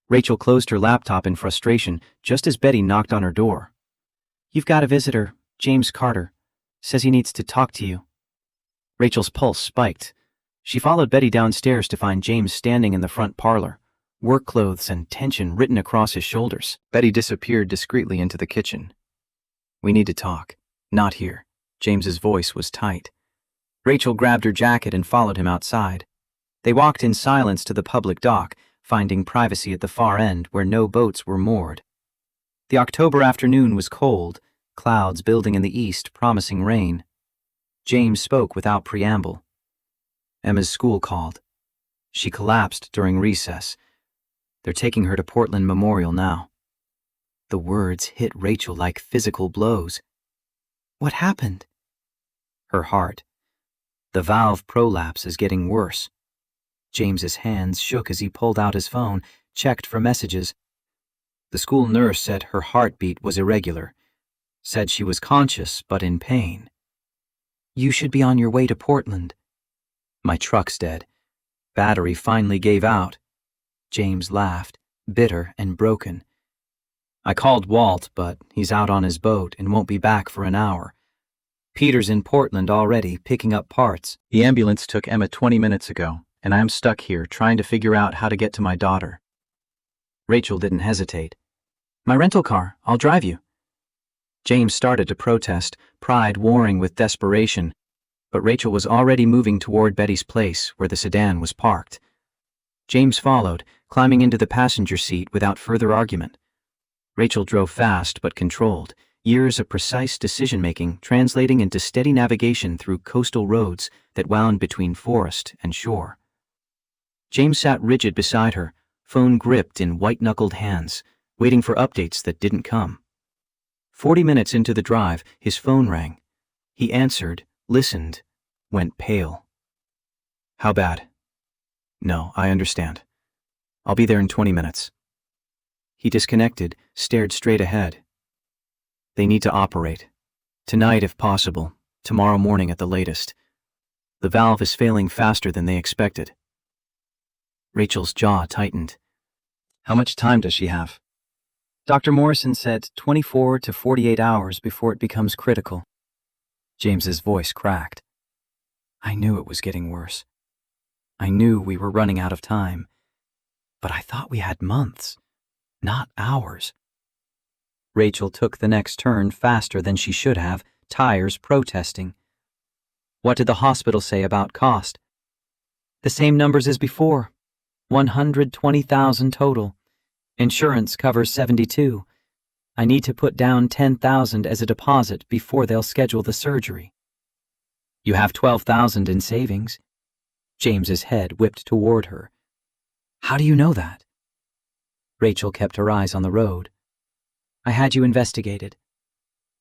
Rachel closed her laptop in frustration just as Betty knocked on her door. "You've got a visitor, James Carter. Says he needs to talk to you." Rachel's pulse spiked. She followed Betty downstairs to find James standing in the front parlor, work clothes and tension written across his shoulders. Betty disappeared discreetly into the kitchen. "We need to talk. Not here." James's voice was tight. Rachel grabbed her jacket and followed him outside. They walked in silence to the public dock, finding privacy at the far end where no boats were moored. The October afternoon was cold, clouds building in the east promising rain. James spoke without preamble. Emma's school called. She collapsed during recess. They're taking her to Portland Memorial now. The words hit Rachel like physical blows. "What happened?" Her heart. "The valve prolapse is getting worse." James's hands shook as he pulled out his phone, checked for messages. The school nurse said her heartbeat was irregular. Said she was conscious but in pain. "You should be on your way to Portland." "My truck's dead. Battery finally gave out." James laughed, bitter and broken. "I called Walt, but he's out on his boat and won't be back for an hour. Peter's in Portland already, picking up parts. The ambulance took Emma 20 minutes ago, and I'm stuck here trying to figure out how to get to my daughter." Rachel didn't hesitate. "My rental car, I'll drive you." James started to protest, pride warring with desperation, but Rachel was already moving toward Betty's place where the sedan was parked. James followed, climbing into the passenger seat without further argument. Rachel drove fast but controlled, years of precise decision-making translating into steady navigation through coastal roads that wound between forest and shore. James sat rigid beside her, phone gripped in white-knuckled hands, waiting for updates that didn't come. 40 minutes into the drive, his phone rang. He answered, listened, went pale. "How bad?" "No, I understand. I'll be there in 20 minutes." He disconnected, stared straight ahead. "They need to operate. Tonight if possible, tomorrow morning at the latest. The valve is failing faster than they expected." Rachel's jaw tightened. "How much time does she have?" "Dr. Morrison said 24 to 48 hours before it becomes critical." James's voice cracked. "I knew it was getting worse. I knew we were running out of time. But I thought we had months, not hours." Rachel took the next turn faster than she should have, tires protesting. "What did the hospital say about cost?" "The same numbers as before. 120,000 total. Insurance covers 72. I need to put down 10,000 as a deposit before they'll schedule the surgery." "You have 12,000 in savings." James's head whipped toward her. "How do you know that?" Rachel kept her eyes on the road. "I had you investigated.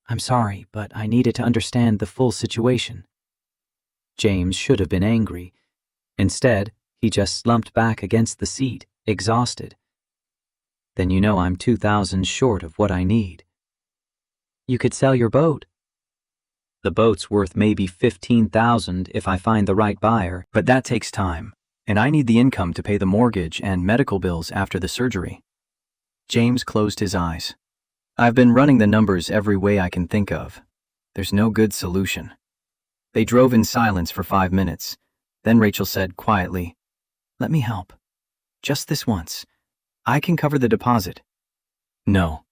I'm sorry, but I needed to understand the full situation." James should have been angry. Instead, he just slumped back against the seat, exhausted. "Then you know I'm 2,000 short of what I need." "You could sell your boat." "The boat's worth maybe 15,000 if I find the right buyer, but that takes time, and I need the income to pay the mortgage and medical bills after the surgery." James closed his eyes. I've been running the numbers every way I can think of. There's no good solution. They drove in silence for 5 minutes. Then Rachel said quietly, "Let me help. Just this once. I can cover the deposit." "No."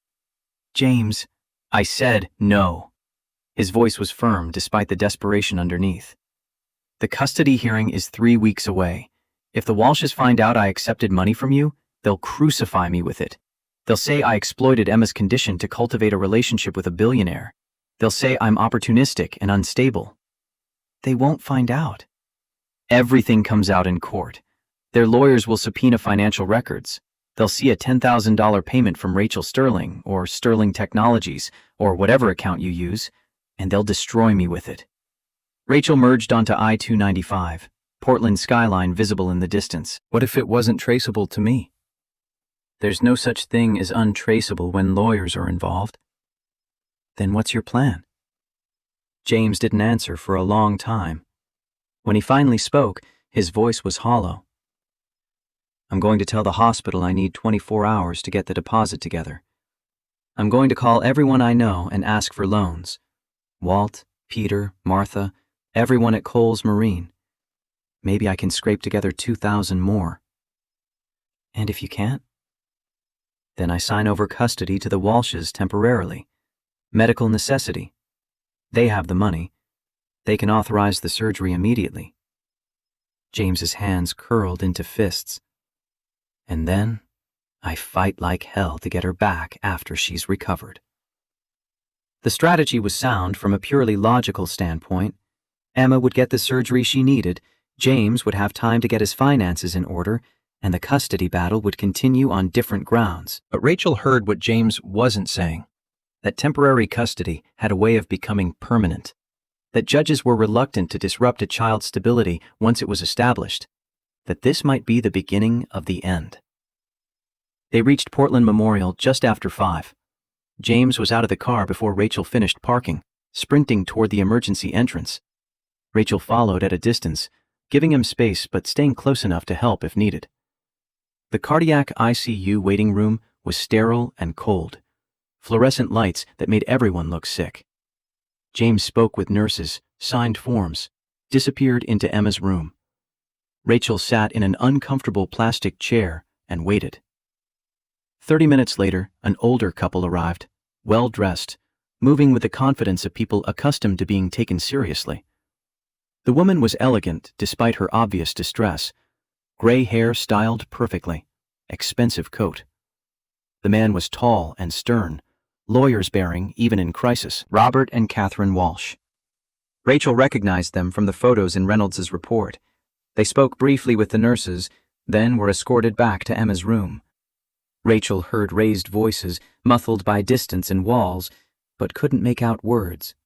"James," I said no. His voice was firm despite the desperation underneath. "The custody hearing is 3 weeks away. If the Walshes find out I accepted money from you, they'll crucify me with it. They'll say I exploited Emma's condition to cultivate a relationship with a billionaire. They'll say I'm opportunistic and unstable. They won't find out. Everything comes out in court. Their lawyers will subpoena financial records. They'll see a $10,000 payment from Rachel Sterling or Sterling Technologies or whatever account you use, and they'll destroy me with it." Rachel merged onto I-295, Portland skyline visible in the distance. What if it wasn't traceable to me? There's no such thing as untraceable when lawyers are involved. Then what's your plan? James didn't answer for a long time. When he finally spoke, his voice was hollow. "I'm going to tell the hospital I need 24 hours to get the deposit together. I'm going to call everyone I know and ask for loans. Walt, Peter, Martha, everyone at Coles Marine. Maybe I can scrape together 2,000 more. And if you can't? Then I sign over custody to the Walshes temporarily. Medical necessity. They have the money. They can authorize the surgery immediately." James's hands curled into fists. "And then I fight like hell to get her back after she's recovered." The strategy was sound from a purely logical standpoint. Emma would get the surgery she needed, James would have time to get his finances in order, and the custody battle would continue on different grounds. But Rachel heard what James wasn't saying. That temporary custody had a way of becoming permanent. That judges were reluctant to disrupt a child's stability once it was established. That this might be the beginning of the end. They reached Portland Memorial just after 5. James was out of the car before Rachel finished parking, sprinting toward the emergency entrance. Rachel followed at a distance, giving him space but staying close enough to help if needed. The cardiac ICU waiting room was sterile and cold. Fluorescent lights that made everyone look sick. James spoke with nurses, signed forms, disappeared into Emma's room. Rachel sat in an uncomfortable plastic chair and waited. 30 minutes later, an older couple arrived, well-dressed, moving with the confidence of people accustomed to being taken seriously. The woman was elegant despite her obvious distress. Gray hair styled perfectly, expensive coat. The man was tall and stern, lawyers bearing even in crisis. Robert and Catherine Walsh. Rachel recognized them from the photos in Reynolds's report. They spoke briefly with the nurses, then were escorted back to Emma's room. Rachel heard raised voices, muffled by distance and walls, but couldn't make out words.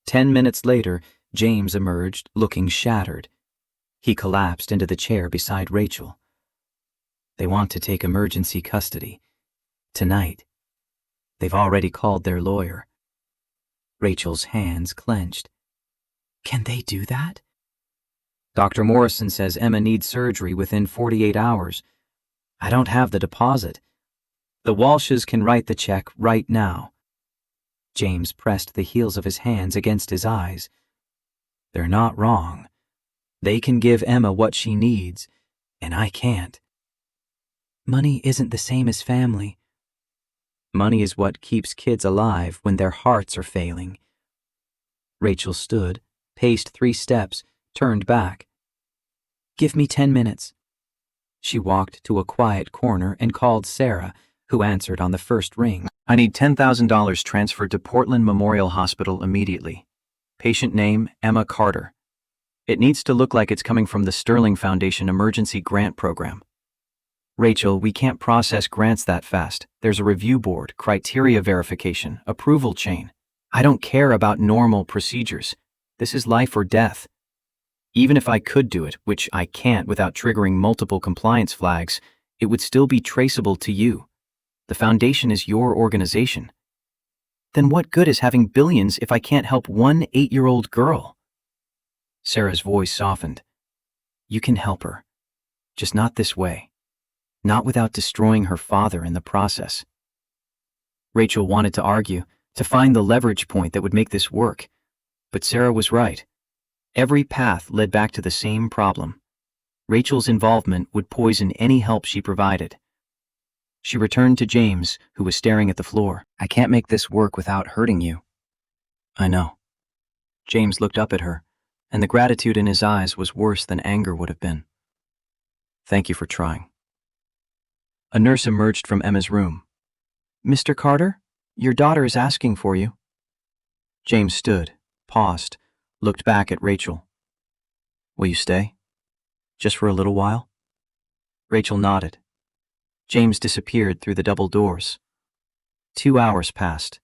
10 minutes later, James emerged, looking shattered. He collapsed into the chair beside Rachel. "They want to take emergency custody. Tonight. They've already called their lawyer." Rachel's hands clenched. "Can they do that?" "Dr. Morrison says Emma needs surgery within 48 hours. I don't have the deposit. The Walshes can write the check right now." James pressed the heels of his hands against his eyes. "They're not wrong. They can give Emma what she needs, and I can't." "Money isn't the same as family." "Money is what keeps kids alive when their hearts are failing." Rachel stood, paced 3 steps, turned back. "Give me 10 minutes." She walked to a quiet corner and called Sarah, who answered on the first ring. "I need $10,000 transferred to Portland Memorial Hospital immediately. Patient name, Emma Carter. It needs to look like it's coming from the Sterling Foundation Emergency Grant Program." "Rachel, we can't process grants that fast. There's a review board, criteria verification, approval chain. I don't care about normal procedures. This is life or death. Even if I could do it, which I can't without triggering multiple compliance flags, it would still be traceable to you. The foundation is your organization. Then what good is having billions if I can't help one 8-year-old girl?" Sarah's voice softened. "You can help her. Just not this way. not without destroying her father in the process. Rachel wanted to argue, to find the leverage point that would make this work, but Sarah was right. Every path led back to the same problem. Rachel's involvement would poison any help she provided. She returned to James, who was staring at the floor. "I can't make this work without hurting you." "I know." James looked up at her, and the gratitude in his eyes was worse than anger would have been. "Thank you for trying." A nurse emerged from Emma's room. "Mr. Carter, your daughter is asking for you." James stood, paused, looked back at Rachel. "Will you stay? Just for a little while?" Rachel nodded. James disappeared through the double doors. 2 hours passed.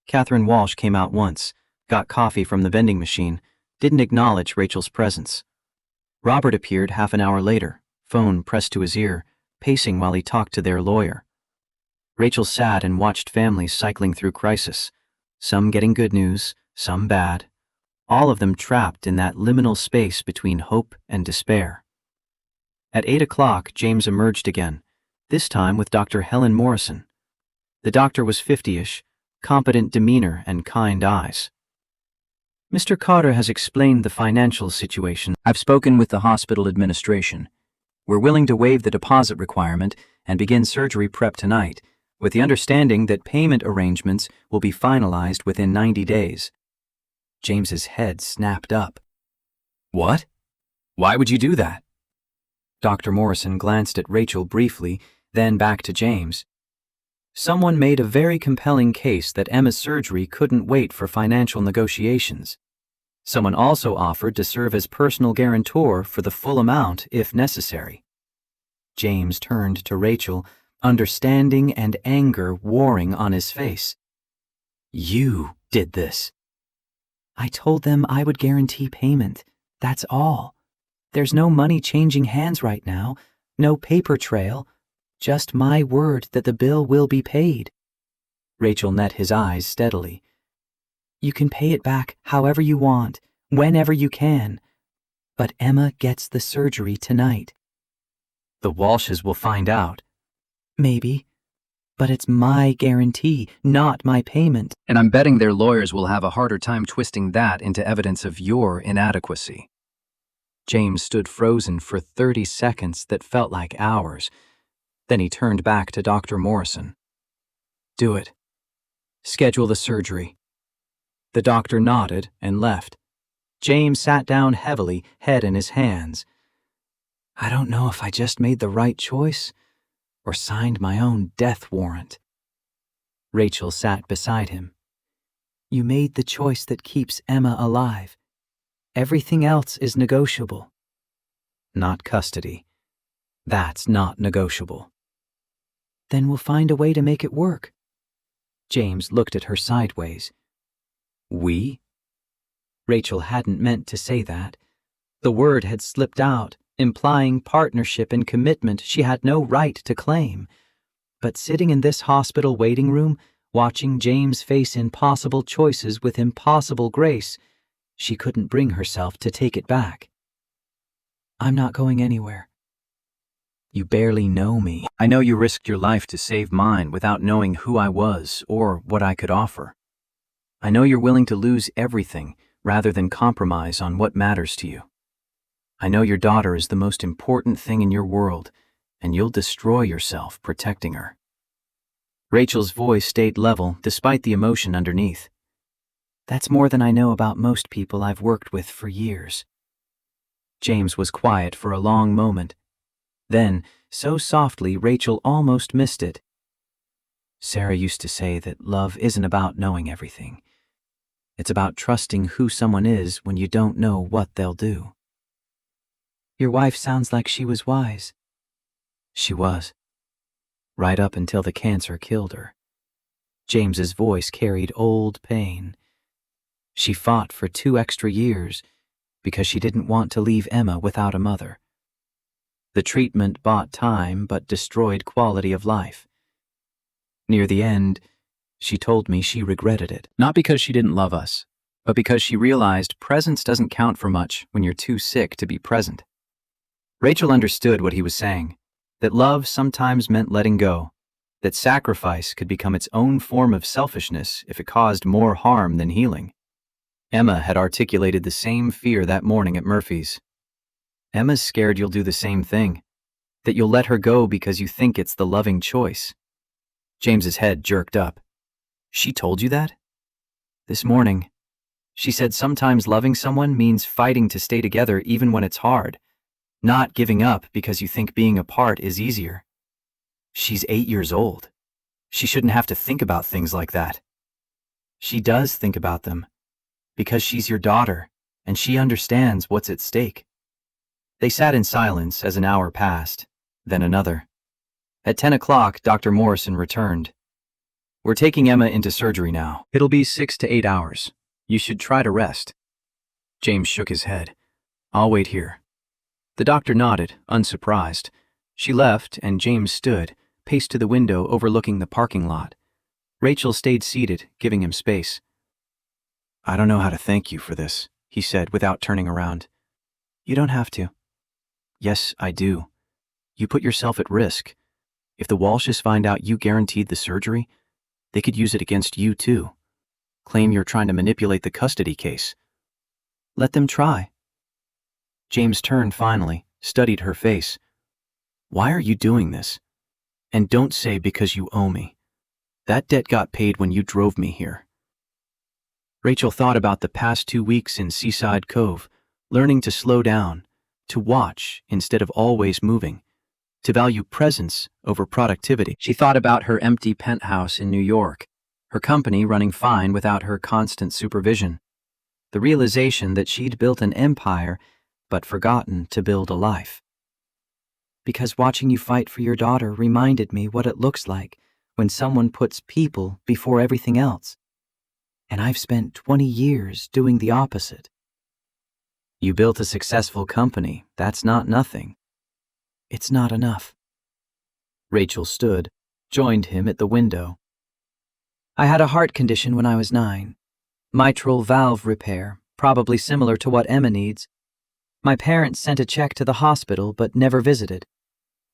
Catherine Walsh came out once, got coffee from the vending machine, didn't acknowledge Rachel's presence. Robert appeared half an hour later, phone pressed to his ear, pacing while he talked to their lawyer. Rachel sat and watched families cycling through crisis, some getting good news, some bad, all of them trapped in that liminal space between hope and despair. At 8 o'clock, James emerged again, this time with Dr. Helen Morrison. The doctor was 50-ish, competent demeanor and kind eyes. "Mr. Carter has explained the financial situation. I've spoken with the hospital administration. We're willing to waive the deposit requirement and begin surgery prep tonight, with the understanding that payment arrangements will be finalized within 90 days. James's head snapped up. "What? Why would you do that?" Dr. Morrison glanced at Rachel briefly, then back to James. "Someone made a very compelling case that Emma's surgery couldn't wait for financial negotiations. Someone also offered to serve as personal guarantor for the full amount if necessary." James turned to Rachel, understanding and anger warring on his face. "You did this." "I told them I would guarantee payment. That's all. There's no money changing hands right now, no paper trail, just my word that the bill will be paid." Rachel met his eyes steadily. "You can pay it back however you want, whenever you can. But Emma gets the surgery tonight." "The Walshes will find out." "Maybe. But it's my guarantee, not my payment." "And I'm betting their lawyers will have a harder time twisting that into evidence of your inadequacy." James stood frozen for 30 seconds that felt like hours. Then he turned back to Dr. Morrison. "Do it. Schedule the surgery." The doctor nodded and left. James sat down heavily, head in his hands. "I don't know if I just made the right choice or signed my own death warrant." Rachel sat beside him. "You made the choice that keeps Emma alive. Everything else is negotiable." "Not custody. That's not negotiable." "Then we'll find a way to make it work." James looked at her sideways. "We?" Rachel hadn't meant to say that. The word had slipped out, implying partnership and commitment she had no right to claim. But sitting in this hospital waiting room, watching James face impossible choices with impossible grace, she couldn't bring herself to take it back. "I'm not going anywhere." "You barely know me. I know you risked your life to save mine without knowing who I was or what I could offer. I know you're willing to lose everything rather than compromise on what matters to you. I know your daughter is the most important thing in your world, and you'll destroy yourself protecting her." Rachel's voice stayed level despite the emotion underneath. "That's more than I know about most people I've worked with for years." James was quiet for a long moment. Then, so softly Rachel almost missed it. "Sarah used to say that love isn't about knowing everything. It's about trusting who someone is when you don't know what they'll do." "Your wife sounds like she was wise." "She was. Right up until the cancer killed her." James's voice carried old pain. "She fought for 2 extra years because she didn't want to leave Emma without a mother. The treatment bought time but destroyed quality of life. Near the end, she told me she regretted it. Not because she didn't love us, but because she realized presence doesn't count for much when you're too sick to be present." Rachel understood what he was saying. that love sometimes meant letting go, that sacrifice could become its own form of selfishness if it caused more harm than healing. Emma had articulated the same fear that morning at Murphy's. Emma's scared you'll do the same thing, that you'll let her go because you think it's the loving choice. James's head jerked up. She told you that? This morning. She said sometimes loving someone means fighting to stay together even when it's hard, not giving up because you think being apart is easier. She's 8 years old. She shouldn't have to think about things like that. She does think about them, because she's your daughter, and she understands what's at stake. They sat in silence as an hour passed, then another. At 10 o'clock, Dr. Morrison returned. We're taking Emma into surgery now. It'll be 6 to 8 hours. You should try to rest. James shook his head. I'll wait here. The doctor nodded, unsurprised. She left, and James stood, paced to the window overlooking the parking lot. Rachel stayed seated, giving him space. I don't know how to thank you for this, he said without turning around. You don't have to. Yes, I do. You put yourself at risk. If the Walshes find out you guaranteed the surgery, they could use it against you too. Claim you're trying to manipulate the custody case. Let them try. James turned finally, studied her face. Why are you doing this? And don't say because you owe me. That debt got paid when you drove me here. Rachel thought about the past 2 weeks in Seaside Cove, learning to slow down, to watch instead of always moving, to value presence over productivity. She thought about her empty penthouse in New York, her company running fine without her constant supervision, the realization that she'd built an empire but forgotten to build a life. Because watching you fight for your daughter reminded me what it looks like when someone puts people before everything else. And I've spent 20 years doing the opposite. You built a successful company. That's not nothing. It's not enough. Rachel stood, joined him at the window. I had a heart condition when I was 9. Mitral valve repair, probably similar to what Emma needs. My parents sent a check to the hospital but never visited.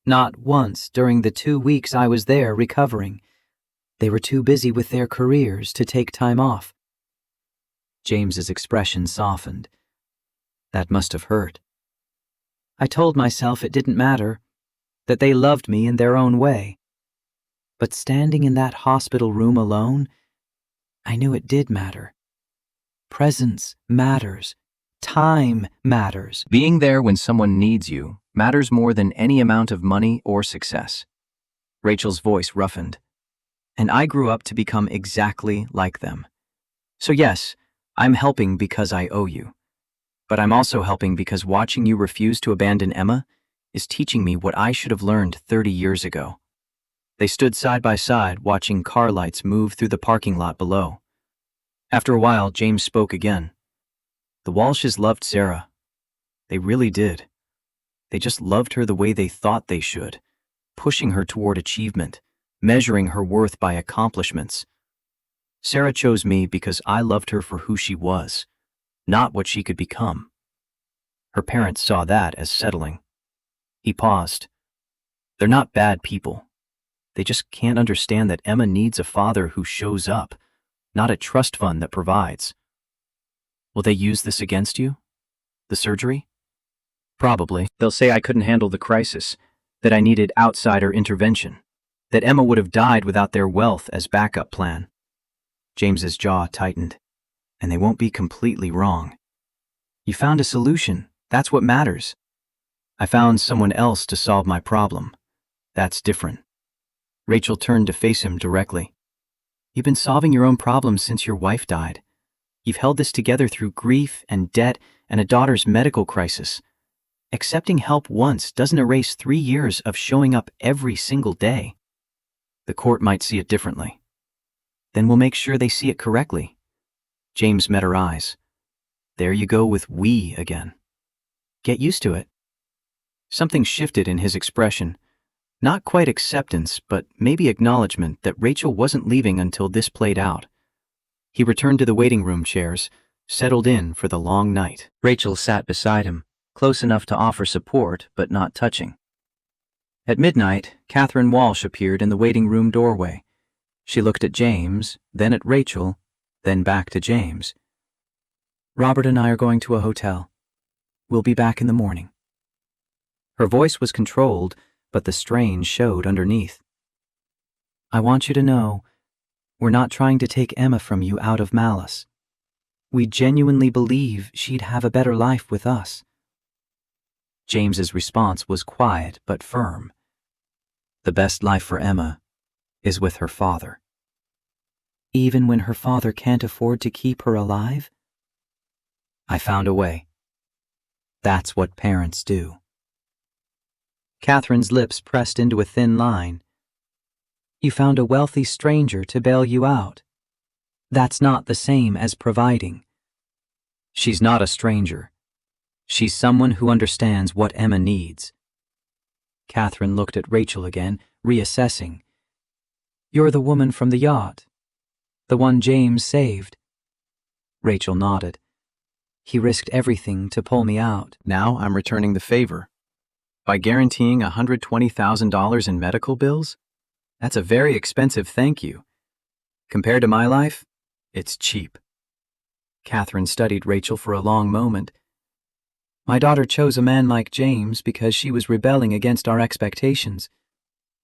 Not once during the 2 weeks I was there recovering. They were too busy with their careers to take time off. James's expression softened. That must have hurt. I told myself it didn't matter, that they loved me in their own way. But standing in that hospital room alone, I knew it did matter. Presence matters. Time matters. Being there when someone needs you matters more than any amount of money or success. Rachel's voice roughened. And I grew up to become exactly like them. So yes, I'm helping because I owe you. But I'm also helping because watching you refuse to abandon Emma is teaching me what I should have learned 30 years ago. They stood side by side watching car lights move through the parking lot below. After a while, James spoke again. The Walshes loved Sarah. They really did. They just loved her the way they thought they should, pushing her toward achievement, measuring her worth by accomplishments. Sarah chose me because I loved her for who she was, not what she could become. Her parents saw that as settling. He paused. They're not bad people. They just can't understand that Emma needs a father who shows up, not a trust fund that provides. Will they use this against you? The surgery? Probably. They'll say I couldn't handle the crisis, that I needed outsider intervention, that Emma would have died without their wealth as backup plan. James's jaw tightened. And they won't be completely wrong. You found a solution. That's what matters. I found someone else to solve my problem. That's different. Rachel turned to face him directly. You've been solving your own problems since your wife died. You've held this together through grief and debt and a daughter's medical crisis. Accepting help once doesn't erase 3 years of showing up every single day. The court might see it differently. Then we'll make sure they see it correctly. James met her eyes. There you go with we again. Get used to it. Something shifted in his expression. Not quite acceptance, but maybe acknowledgement that Rachel wasn't leaving until this played out. He returned to the waiting room chairs, settled in for the long night. Rachel sat beside him, close enough to offer support but not touching. At midnight, Catherine Walsh appeared in the waiting room doorway. She looked at James, then at Rachel, then back to James. "Robert and I are going to a hotel. We'll be back in the morning." Her voice was controlled, but the strain showed underneath. "I want you to know, we're not trying to take Emma from you out of malice. We genuinely believe she'd have a better life with us." James's response was quiet but firm. "The best life for Emma is with her father." "Even when her father can't afford to keep her alive?" "I found a way. That's what parents do." Catherine's lips pressed into a thin line. "You found a wealthy stranger to bail you out. That's not the same as providing." "She's not a stranger. She's someone who understands what Emma needs." Catherine looked at Rachel again, reassessing. "You're the woman from the yacht, the one James saved." Rachel nodded. "He risked everything to pull me out." Now I'm returning the favor. By guaranteeing $120,000 in medical bills? That's a very expensive thank you. Compared to my life, it's cheap. Catherine studied Rachel for a long moment. "My daughter chose a man like James because she was rebelling against our expectations.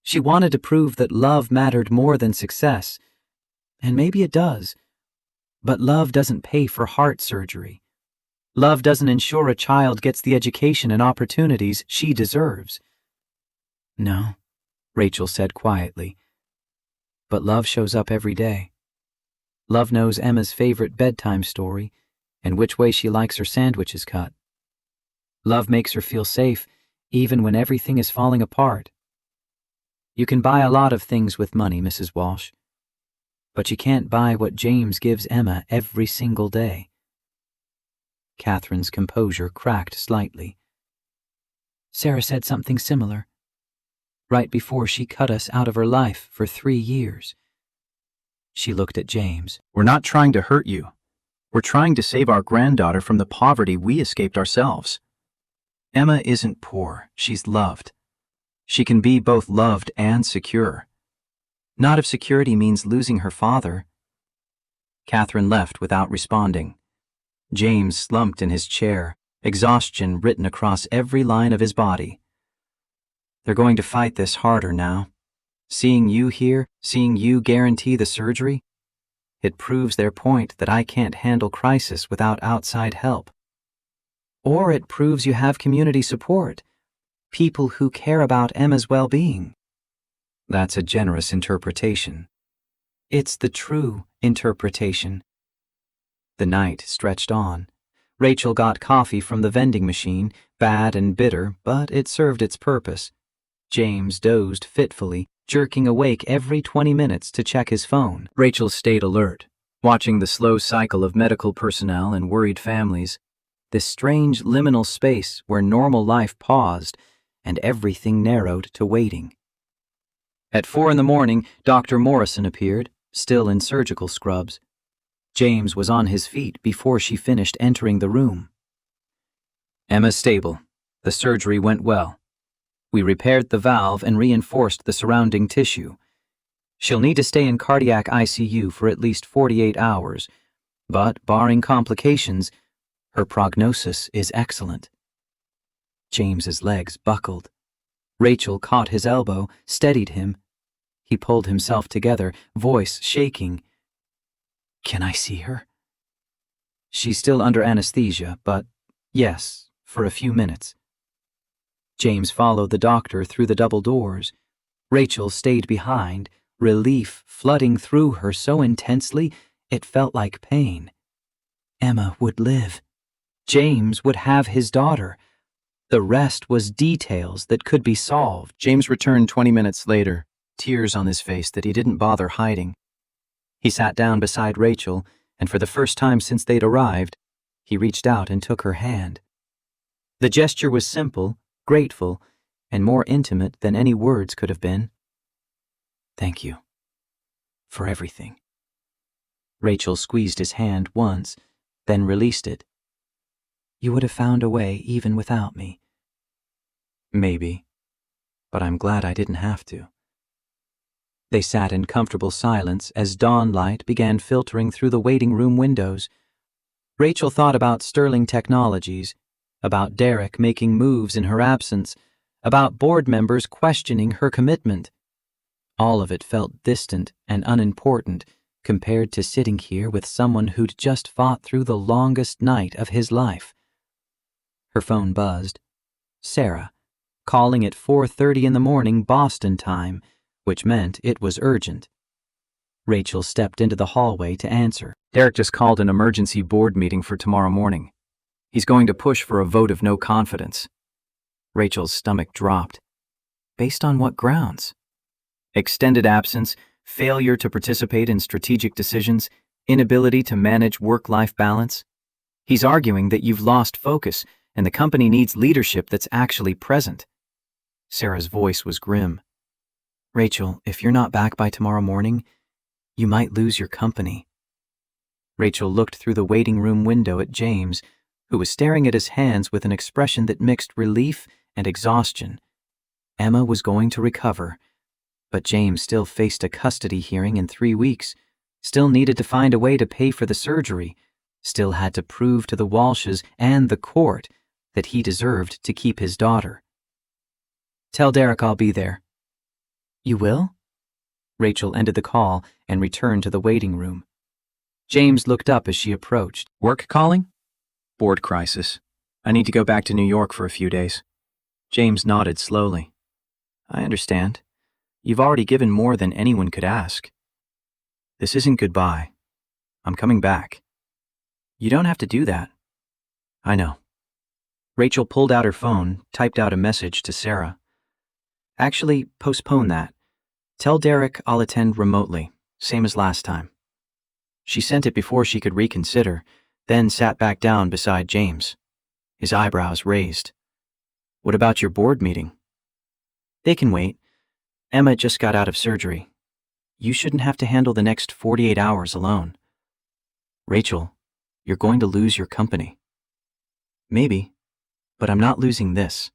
She wanted to prove that love mattered more than success. And maybe it does. But love doesn't pay for heart surgery. Love doesn't ensure a child gets the education and opportunities she deserves." "No," Rachel said quietly. "But love shows up every day. Love knows Emma's favorite bedtime story and which way she likes her sandwiches cut. Love makes her feel safe even when everything is falling apart. You can buy a lot of things with money, Mrs. Walsh, but you can't buy what James gives Emma every single day." Catherine's composure cracked slightly. "Sarah said something similar, right before she cut us out of her life for 3 years. She looked at James. "We're not trying to hurt you. We're trying to save our granddaughter from the poverty we escaped ourselves. Emma isn't poor, she's loved. She can be both loved and secure. Not if security means losing her father." Catherine left without responding. James slumped in his chair, exhaustion written across every line of his body. "They're going to fight this harder now. Seeing you here, seeing you guarantee the surgery, it proves their point that I can't handle crisis without outside help. Or it proves you have community support, people who care about Emma's well-being." "That's a generous interpretation." "It's the true interpretation." The night stretched on. Rachel got coffee from the vending machine, bad and bitter, but it served its purpose. James dozed fitfully, jerking awake every 20 minutes to check his phone. Rachel stayed alert, watching the slow cycle of medical personnel and worried families, this strange liminal space where normal life paused and everything narrowed to waiting. At 4 a.m, Dr. Morrison appeared, still in surgical scrubs. James was on his feet before she finished entering the room. "Emma's stable. The surgery went well. We repaired the valve and reinforced the surrounding tissue. She'll need to stay in cardiac ICU for at least 48 hours, but barring complications, her prognosis is excellent." James's legs buckled. Rachel caught his elbow, steadied him. He pulled himself together, voice shaking. "Can I see her?" "She's still under anesthesia, but yes, for a few minutes." James followed the doctor through the double doors. Rachel stayed behind, relief flooding through her so intensely it felt like pain. Emma would live. James would have his daughter. The rest was details that could be solved. James returned 20 minutes later, tears on his face that he didn't bother hiding. He sat down beside Rachel, and for the first time since they'd arrived, he reached out and took her hand. The gesture was simple, grateful, and more intimate than any words could have been. "Thank you. For everything." Rachel squeezed his hand once, then released it. "You would have found a way even without me." "Maybe." but I'm glad I didn't have to. They sat in comfortable silence as dawn light began filtering through the waiting room windows. Rachel thought about Sterling Technologies, about Derek making moves in her absence, about board members questioning her commitment. All of it felt distant and unimportant compared to sitting here with someone who'd just fought through the longest night of his life. Her phone buzzed. Sarah, calling at 4:30 in the morning Boston time, which meant it was urgent. Rachel stepped into the hallway to answer. Derek just called an emergency board meeting for tomorrow morning. He's going to push for a vote of no confidence. Rachel's stomach dropped. Based on what grounds? Extended absence, failure to participate in strategic decisions, inability to manage work-life balance? He's arguing that you've lost focus and the company needs leadership that's actually present. Sarah's voice was grim. Rachel, if you're not back by tomorrow morning, you might lose your company. Rachel looked through the waiting room window at James, who was staring at his hands with an expression that mixed relief and exhaustion. Emma was going to recover, but James still faced a custody hearing in 3 weeks, still needed to find a way to pay for the surgery, still had to prove to the Walshes and the court that he deserved to keep his daughter. Tell Derek I'll be there. You will? Rachel ended the call and returned to the waiting room. James looked up as she approached. Work calling? Board crisis. I need to go back to New York for a few days. James nodded slowly. I understand. You've already given more than anyone could ask. This isn't goodbye. I'm coming back. You don't have to do that. I know. Rachel pulled out her phone, typed out a message to Sarah. Actually, postpone that. Tell Derek I'll attend remotely, same as last time. She sent it before she could reconsider, then sat back down beside James, his eyebrows raised. What about your board meeting? They can wait. Emma just got out of surgery. You shouldn't have to handle the next 48 hours alone. Rachel, you're going to lose your company. Maybe, but I'm not losing this.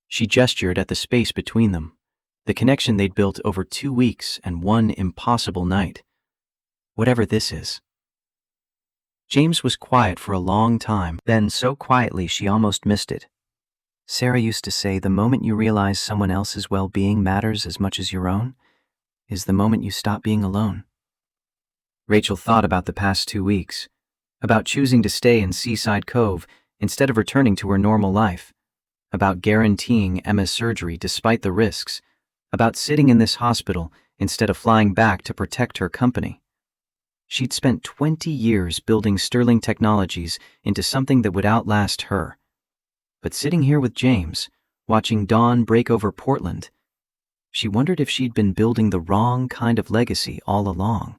She gestured at the space between them, the connection they'd built over 2 weeks and one impossible night. Whatever this is. James was quiet for a long time, then so quietly she almost missed it. Sarah used to say the moment you realize someone else's well-being matters as much as your own is the moment you stop being alone. Rachel thought about the past 2 weeks, about choosing to stay in Seaside Cove instead of returning to her normal life, about guaranteeing Emma's surgery despite the risks, about sitting in this hospital instead of flying back to protect her company. She'd spent 20 years building Sterling Technologies into something that would outlast her. But sitting here with James, watching dawn break over Portland, she wondered if she'd been building the wrong kind of legacy all along.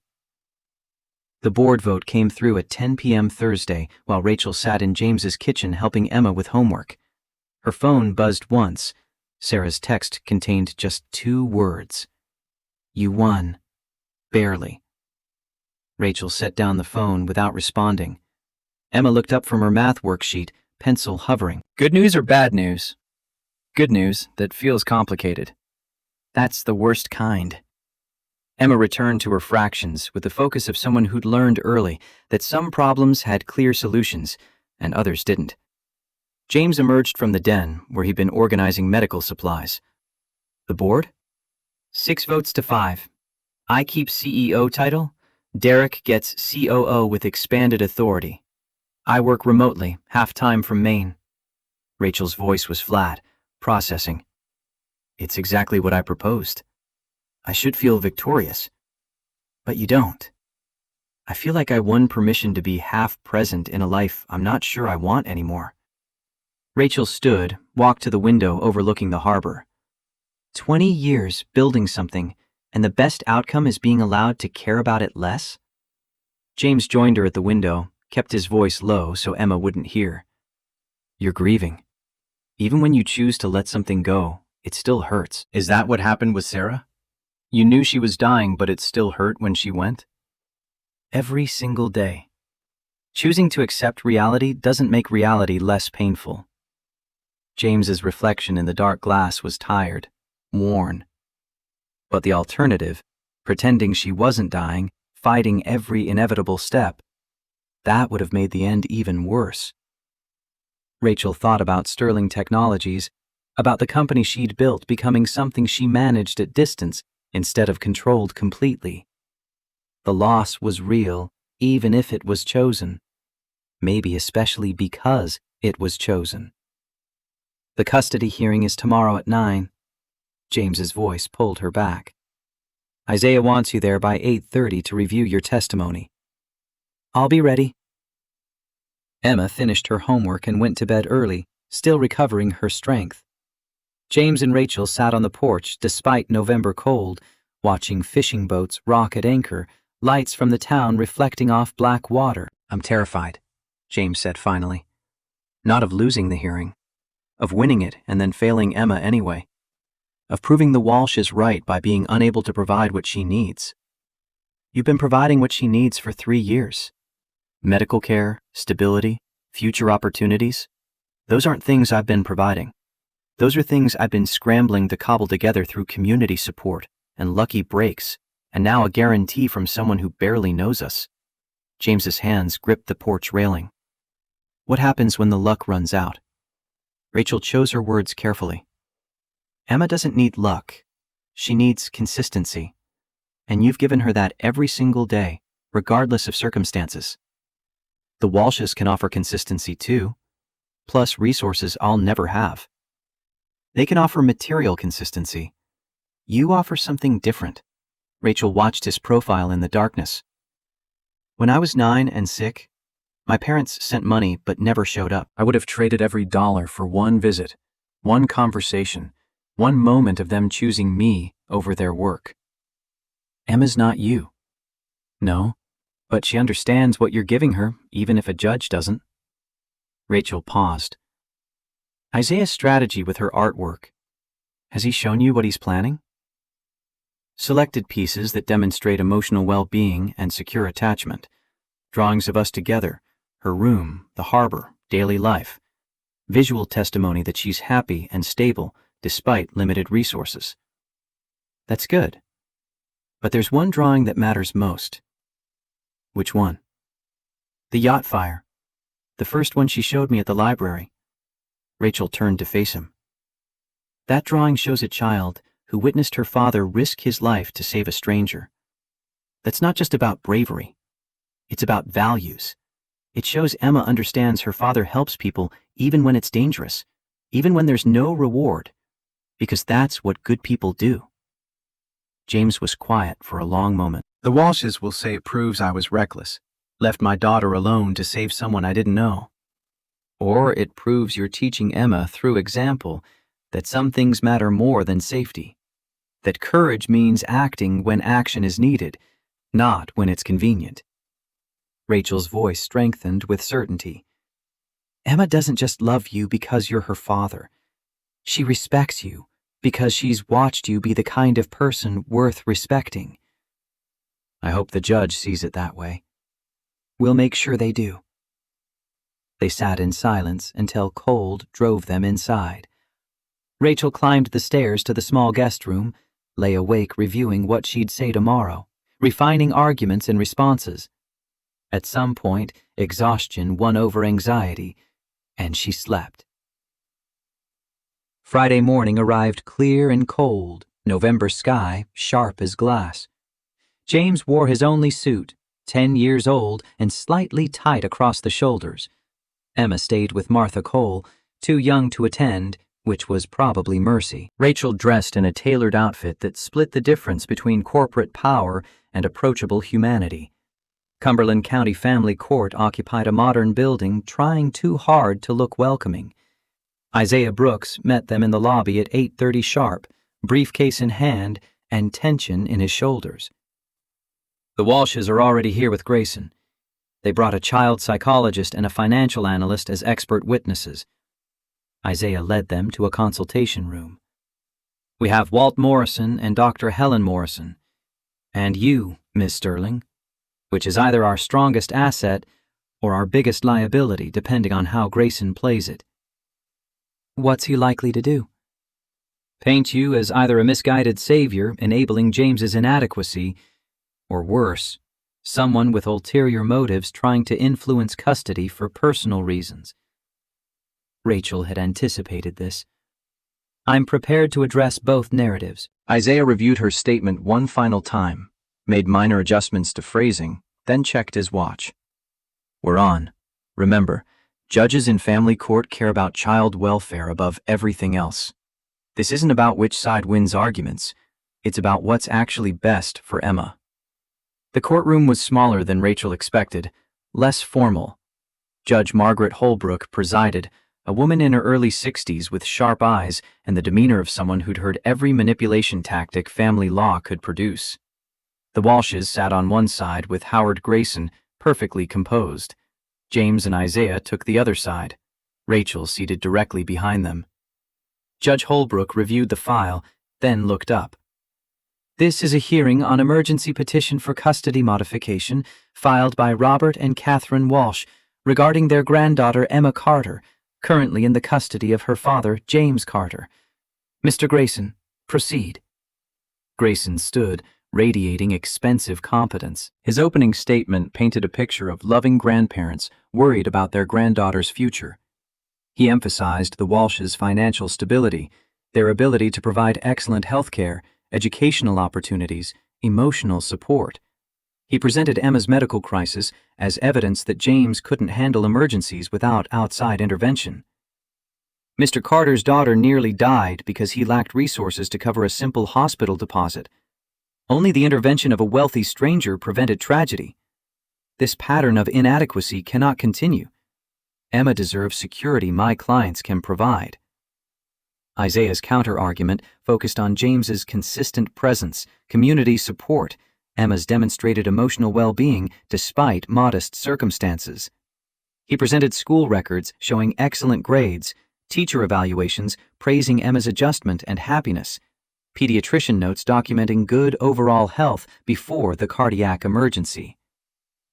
The board vote came through at 10 p.m. Thursday while Rachel sat in James's kitchen helping Emma with homework. Her phone buzzed once. Sarah's text contained just 2 words. You won. Barely. Rachel set down the phone without responding. Emma looked up from her math worksheet, pencil hovering. Good news or bad news? Good news that feels complicated. That's the worst kind. Emma returned to her fractions with the focus of someone who'd learned early that some problems had clear solutions and others didn't. James emerged from the den where he'd been organizing medical supplies. The board? 6 votes to 5. I keep CEO title. Derek gets COO with expanded authority. I work remotely, half-time from Maine. Rachel's voice was flat, processing. It's exactly what I proposed. I should feel victorious. But you don't. I feel like I won permission to be half present in a life I'm not sure I want anymore. Rachel stood, walked to the window overlooking the harbor. 20 years building something, and the best outcome is being allowed to care about it less? James joined her at the window, kept his voice low so Emma wouldn't hear. You're grieving. Even when you choose to let something go, it still hurts. Is that what happened with Sarah? You knew she was dying, but it still hurt when she went? Every single day. Choosing to accept reality doesn't make reality less painful. James's reflection in the dark glass was tired, warn. But the alternative, pretending she wasn't dying, fighting every inevitable step, that would have made the end even worse. Rachel thought about Sterling Technologies, about the company she'd built becoming something she managed at distance instead of controlled completely. The loss was real, even if it was chosen. Maybe especially because it was chosen. The custody hearing is tomorrow at 9. James's voice pulled her back. Isaiah wants you there by 8:30 to review your testimony. I'll be ready. Emma finished her homework and went to bed early, still recovering her strength. James and Rachel sat on the porch despite November cold, watching fishing boats rock at anchor, lights from the town reflecting off black water. I'm terrified, James said finally. Not of losing the hearing, of winning it and then failing Emma anyway, of proving the Walshes right by being unable to provide what she needs. You've been providing what she needs for 3 years. Medical care, stability, future opportunities, those aren't things I've been providing. Those are things I've been scrambling to cobble together through community support and lucky breaks, and now a guarantee from someone who barely knows us. James's hands gripped the porch railing. What happens when the luck runs out? Rachel chose her words carefully. Emma doesn't need luck. She needs consistency. And you've given her that every single day, regardless of circumstances. The Walshes can offer consistency too, plus resources I'll never have. They can offer material consistency. You offer something different. Rachel watched his profile in the darkness. When I was 9 and sick, my parents sent money but never showed up. I would have traded every dollar for one visit, one conversation, one moment of them choosing me over their work. Emma's not you. No, but she understands what you're giving her, even if a judge doesn't. Rachel paused. Isaiah's strategy with her artwork. Has he shown you what he's planning? Selected pieces that demonstrate emotional well-being and secure attachment. Drawings of us together, her room, the harbor, daily life. Visual testimony that she's happy and stable despite limited resources. That's good. But there's one drawing that matters most. Which one? The yacht fire. The first one she showed me at the library. Rachel turned to face him. That drawing shows a child who witnessed her father risk his life to save a stranger. That's not just about bravery. It's about values. It shows Emma understands her father helps people even when it's dangerous, even when there's no reward, because that's what good people do. James was quiet for a long moment. The Walshes will say it proves I was reckless, left my daughter alone to save someone I didn't know. Or it proves you're teaching Emma through example that some things matter more than safety, that courage means acting when action is needed, not when it's convenient. Rachel's voice strengthened with certainty. Emma doesn't just love you because you're her father. She respects you because she's watched you be the kind of person worth respecting. I hope the judge sees it that way. We'll make sure they do. They sat in silence until cold drove them inside. Rachel climbed the stairs to the small guest room, lay awake reviewing what she'd say tomorrow, refining arguments and responses. At some point, exhaustion won over anxiety, and she slept. Friday morning arrived clear and cold, November sky sharp as glass. James wore his only suit, 10 years old and slightly tight across the shoulders. Emma stayed with Martha Cole, too young to attend, which was probably mercy. Rachel dressed in a tailored outfit that split the difference between corporate power and approachable humanity. Cumberland County Family Court occupied a modern building trying too hard to look welcoming. Isaiah Brooks met them in the lobby at 8:30 sharp, briefcase in hand and tension in his shoulders. The Walshes are already here with Grayson. They brought a child psychologist and a financial analyst as expert witnesses. Isaiah led them to a consultation room. We have Walt Morrison and Dr. Helen Morrison. And you, Miss Sterling, which is either our strongest asset or our biggest liability, depending on how Grayson plays it. What's he likely to do? paint you as either a misguided savior enabling James's inadequacy, or worse, someone with ulterior motives trying to influence custody for personal reasons. Rachel had anticipated this. I'm prepared to address both narratives. Isaiah reviewed her statement one final time, made minor adjustments to phrasing, then checked his watch. We're on. Remember, judges in family court care about child welfare above everything else. This isn't about which side wins arguments. It's about what's actually best for Emma. The courtroom was smaller than Rachel expected, less formal. Judge Margaret Holbrook presided, a woman in her early 60s with sharp eyes and the demeanor of someone who'd heard every manipulation tactic family law could produce. The Walshes sat on one side with Howard Grayson, perfectly composed. James and Isaiah took the other side, Rachel seated directly behind them. Judge Holbrook reviewed the file, then looked up. This is a hearing on emergency petition for custody modification filed by Robert and Catherine Walsh regarding their granddaughter Emma Carter, currently in the custody of her father, James Carter. Mr. Grayson, proceed. Grayson stood, radiating expensive competence. His opening statement painted a picture of loving grandparents worried about their granddaughter's future. He emphasized the Walshes' financial stability, their ability to provide excellent health care, educational opportunities, emotional support. He presented Emma's medical crisis as evidence that James couldn't handle emergencies without outside intervention. Mr. Carter's daughter nearly died because he lacked resources to cover a simple hospital deposit. Only the intervention of a wealthy stranger prevented tragedy. This pattern of inadequacy cannot continue. Emma deserves security my clients can provide. Isaiah's counter-argument focused on James's consistent presence, community support, Emma's demonstrated emotional well-being despite modest circumstances. He presented school records showing excellent grades, teacher evaluations praising Emma's adjustment and happiness, pediatrician notes documenting good overall health before the cardiac emergency.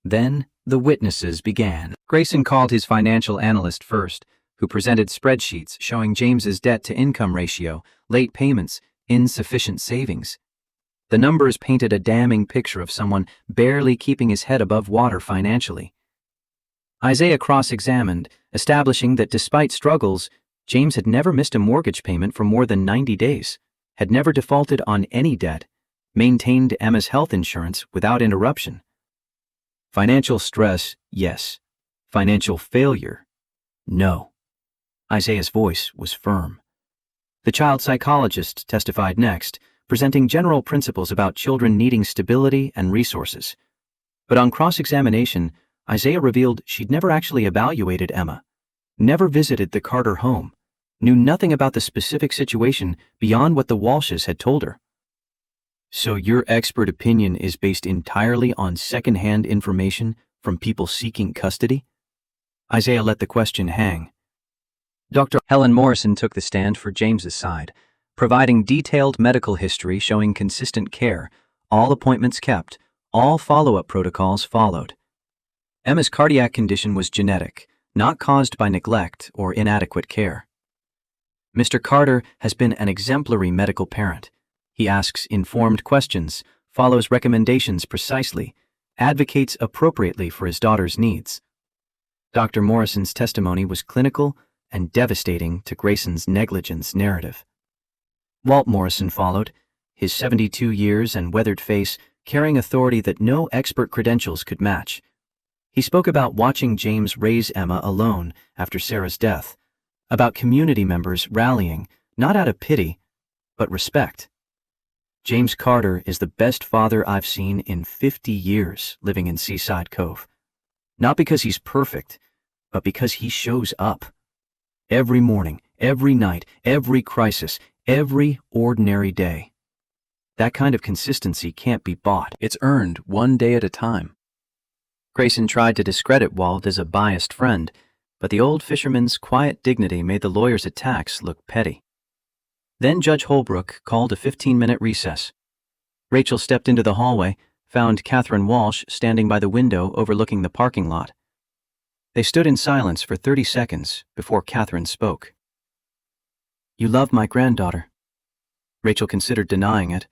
Then the witnesses began. Grayson called his financial analyst first, who presented spreadsheets showing James's debt-to-income ratio, late payments, insufficient savings. The numbers painted a damning picture of someone barely keeping his head above water financially. Isaiah cross-examined, establishing that despite struggles, James had never missed a mortgage payment for more than 90 days, had never defaulted on any debt, maintained Emma's health insurance without interruption. Financial stress, yes. Financial failure, no. Isaiah's voice was firm. The child psychologist testified next, presenting general principles about children needing stability and resources. But on cross-examination, Isaiah revealed she'd never actually evaluated Emma, never visited the Carter home, knew nothing about the specific situation beyond what the Walshes had told her. So your expert opinion is based entirely on second-hand information from people seeking custody? Isaiah let the question hang. Dr. Helen Morrison took the stand for James's side, providing detailed medical history showing consistent care, all appointments kept, all follow-up protocols followed. Emma's cardiac condition was genetic, not caused by neglect or inadequate care. Mr. Carter has been an exemplary medical parent. He asks informed questions, follows recommendations precisely, advocates appropriately for his daughter's needs. Dr. Morrison's testimony was clinical and devastating to Grayson's negligence narrative. Walt Morrison followed, his 72 years and weathered face carrying authority that no expert credentials could match. He spoke about watching James raise Emma alone after Sarah's death, about community members rallying, not out of pity, but respect. James Carter is the best father I've seen in 50 years living in Seaside Cove. Not because he's perfect, but because he shows up. Every morning, every night, every crisis, every ordinary day. That kind of consistency can't be bought. It's earned one day at a time. Grayson tried to discredit Walt as a biased friend, but the old fisherman's quiet dignity made the lawyer's attacks look petty. Then Judge Holbrook called a 15-minute recess. Rachel stepped into the hallway, found Catherine Walsh standing by the window overlooking the parking lot. They stood in silence for 30 seconds before Catherine spoke. You love my granddaughter. Rachel considered denying it,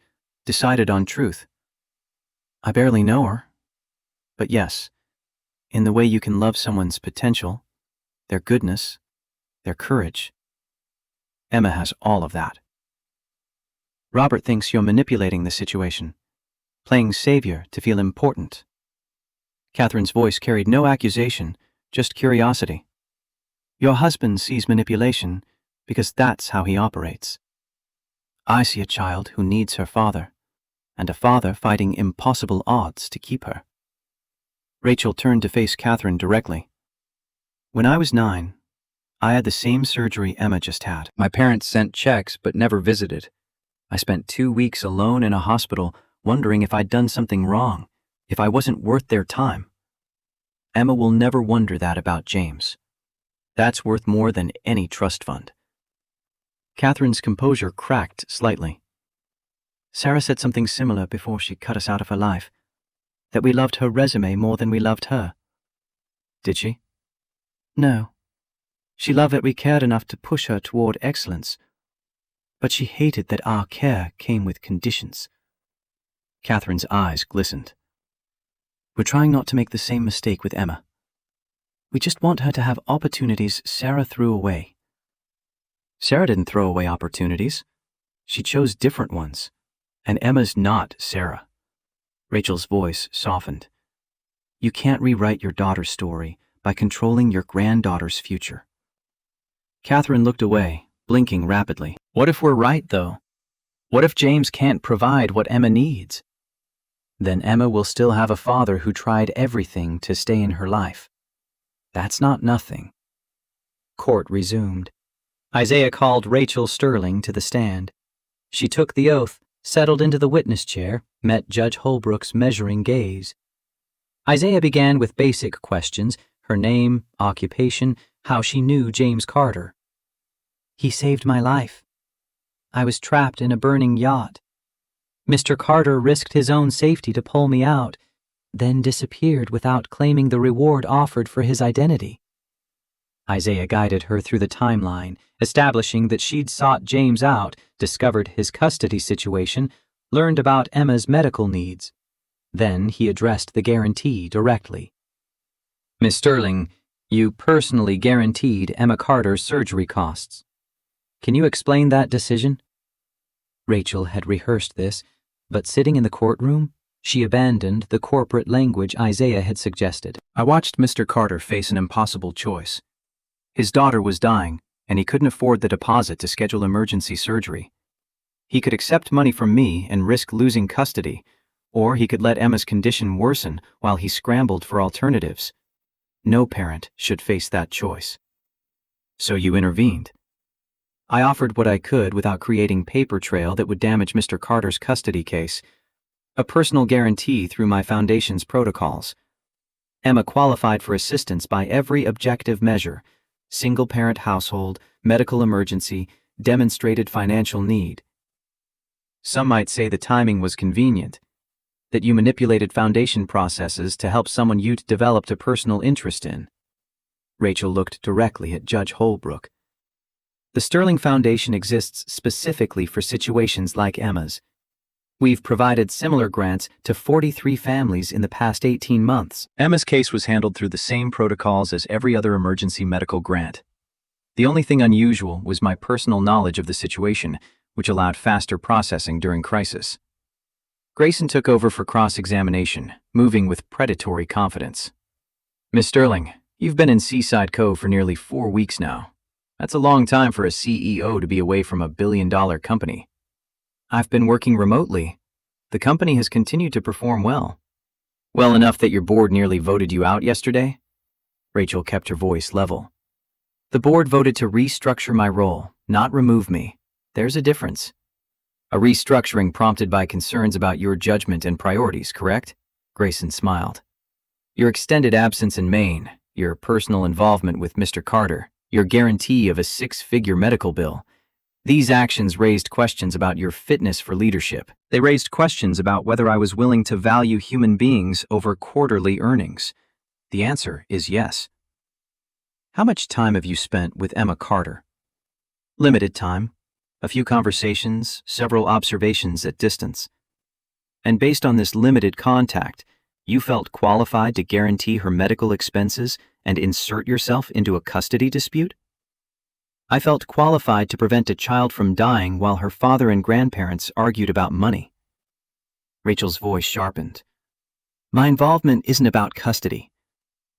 decided on truth. I barely know her. But yes, in the way you can love someone's potential, their goodness, their courage. Emma has all of that. Robert thinks you're manipulating the situation, playing savior to feel important. Catherine's voice carried no accusation, just curiosity. Your husband sees manipulation because that's how he operates. I see a child who needs her father, and a father fighting impossible odds to keep her. Rachel turned to face Catherine directly. When I was 9, I had the same surgery Emma just had. My parents sent checks but never visited. I spent 2 weeks alone in a hospital wondering if I'd done something wrong, if I wasn't worth their time. Emma will never wonder that about James. That's worth more than any trust fund. Catherine's composure cracked slightly. Sarah said something similar before she cut us out of her life, that we loved her resume more than we loved her. Did she? No. She loved that we cared enough to push her toward excellence, but she hated that our care came with conditions. Catherine's eyes glistened. We're trying not to make the same mistake with Emma. We just want her to have opportunities Sarah threw away. Sarah didn't throw away opportunities. She chose different ones, and Emma's not Sarah. Rachel's voice softened. You can't rewrite your daughter's story by controlling your granddaughter's future. Catherine looked away, blinking rapidly. What if we're right, though? What if James can't provide what Emma needs? Then Emma will still have a father who tried everything to stay in her life. That's not nothing. Court resumed. Isaiah called Rachel Sterling to the stand. She took the oath, settled into the witness chair, met Judge Holbrook's measuring gaze. Isaiah began with basic questions, her name, occupation, how she knew James Carter. He saved my life. I was trapped in a burning yacht. Mr. Carter risked his own safety to pull me out, then disappeared without claiming the reward offered for his identity. Isaiah guided her through the timeline, establishing that she'd sought James out, discovered his custody situation, learned about Emma's medical needs. Then he addressed the guarantee directly. Miss Sterling, you personally guaranteed Emma Carter's surgery costs. Can you explain that decision? Rachel had rehearsed this, but sitting in the courtroom, she abandoned the corporate language Isaiah had suggested. I watched Mr. Carter face an impossible choice. His daughter was dying, and he couldn't afford the deposit to schedule emergency surgery. He could accept money from me and risk losing custody, or he could let Emma's condition worsen while he scrambled for alternatives. No parent should face that choice. So you intervened. I offered what I could without creating paper trail that would damage Mr. Carter's custody case. A personal guarantee through my foundation's protocols. Emma qualified for assistance by every objective measure: single-parent household, medical emergency, demonstrated financial need. Some might say the timing was convenient, that you manipulated foundation processes to help someone you'd developed a personal interest in. Rachel looked directly at Judge Holbrook. The Sterling Foundation exists specifically for situations like Emma's. We've provided similar grants to 43 families in the past 18 months. Emma's case was handled through the same protocols as every other emergency medical grant. The only thing unusual was my personal knowledge of the situation, which allowed faster processing during crisis. Grayson took over for cross-examination, moving with predatory confidence. Miss Sterling, you've been in Seaside Cove for nearly 4 weeks now. That's a long time for a CEO to be away from a billion-dollar company. I've been working remotely. The company has continued to perform well. Well enough that your board nearly voted you out yesterday? Rachel kept her voice level. The board voted to restructure my role, not remove me. There's a difference. A restructuring prompted by concerns about your judgment and priorities, correct? Grayson smiled. Your extended absence in Maine, your personal involvement with Mr. Carter, your guarantee of a 6-figure medical bill. These actions raised questions about your fitness for leadership. They raised questions about whether I was willing to value human beings over quarterly earnings. The answer is yes. How much time have you spent with Emma Carter? Limited time. A few conversations, several observations at distance. And based on this limited contact, you felt qualified to guarantee her medical expenses and insert yourself into a custody dispute? I felt qualified to prevent a child from dying while her father and grandparents argued about money. Rachel's voice sharpened. My involvement isn't about custody.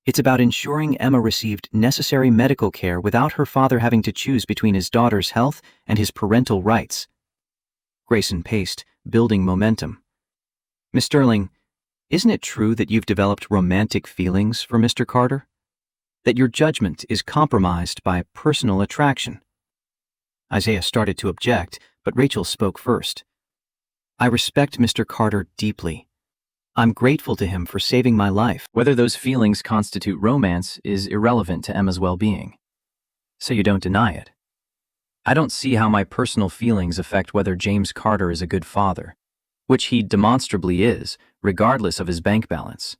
It's about ensuring Emma received necessary medical care without her father having to choose between his daughter's health and his parental rights. Grayson paced, building momentum. Miss Sterling, isn't it true that you've developed romantic feelings for Mr. Carter? That your judgment is compromised by personal attraction? Isaiah started to object, but Rachel spoke first. I respect Mr. Carter deeply. I'm grateful to him for saving my life. Whether those feelings constitute romance is irrelevant to Emma's well-being. So you don't deny it. I don't see how my personal feelings affect whether James Carter is a good father, which he demonstrably is, regardless of his bank balance.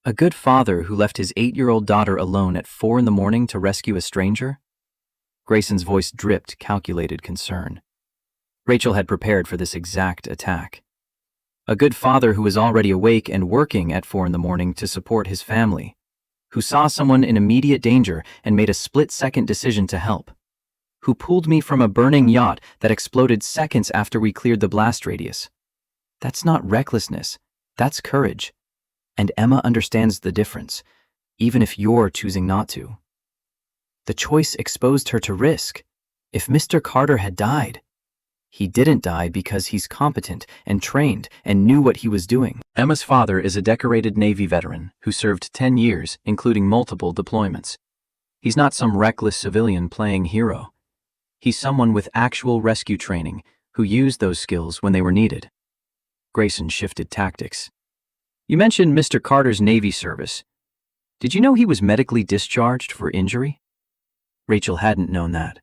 A good father who left his 8-year-old daughter alone at 4 a.m. to rescue a stranger? Grayson's voice dripped calculated concern. Rachel had prepared for this exact attack. A good father who was already awake and working at 4 a.m. to support his family, who saw someone in immediate danger and made a split-second decision to help, who pulled me from a burning yacht that exploded seconds after we cleared the blast radius. That's not recklessness, that's courage. And Emma understands the difference, even if you're choosing not to. The choice exposed her to risk. If Mr. Carter had died, he didn't die because he's competent and trained and knew what he was doing. Emma's father is a decorated Navy veteran who served 10 years, including multiple deployments. He's not some reckless civilian playing hero. He's someone with actual rescue training who used those skills when they were needed. Grayson shifted tactics. You mentioned Mr. Carter's Navy service. Did you know he was medically discharged for injury? Rachel hadn't known that.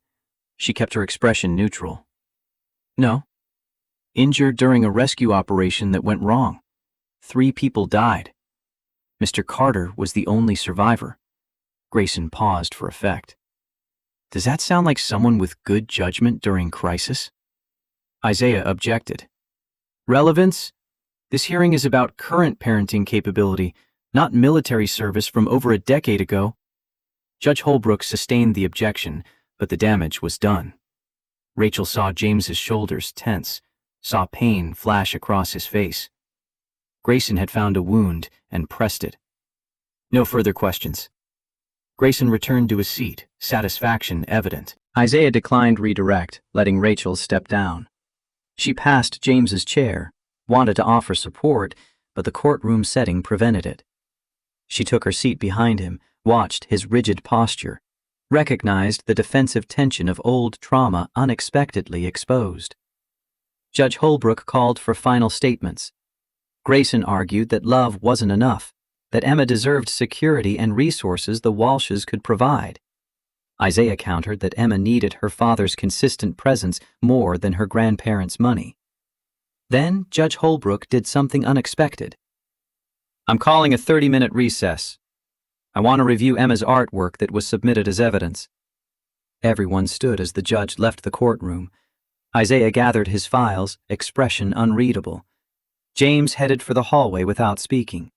She kept her expression neutral. No. Injured during a rescue operation that went wrong. 3 people died. Mr. Carter was the only survivor. Grayson paused for effect. Does that sound like someone with good judgment during crisis? Isaiah objected. Relevance? This hearing is about current parenting capability, not military service from over a decade ago. Judge Holbrook sustained the objection, but the damage was done. Rachel saw James's shoulders tense, saw pain flash across his face. Grayson had found a wound and pressed it. No further questions. Grayson returned to his seat, satisfaction evident. Isaiah declined redirect, letting Rachel step down. She passed James's chair, wanted to offer support, but the courtroom setting prevented it. She took her seat behind him, watched his rigid posture, recognized the defensive tension of old trauma unexpectedly exposed. Judge Holbrook called for final statements. Grayson argued that love wasn't enough, that Emma deserved security and resources the Walshes could provide. Isaiah countered that Emma needed her father's consistent presence more than her grandparents' money. Then Judge Holbrook did something unexpected. I'm calling a 30-minute recess. I want to review Emma's artwork that was submitted as evidence. Everyone stood as the judge left the courtroom. Isaiah gathered his files, expression unreadable. James headed for the hallway without speaking.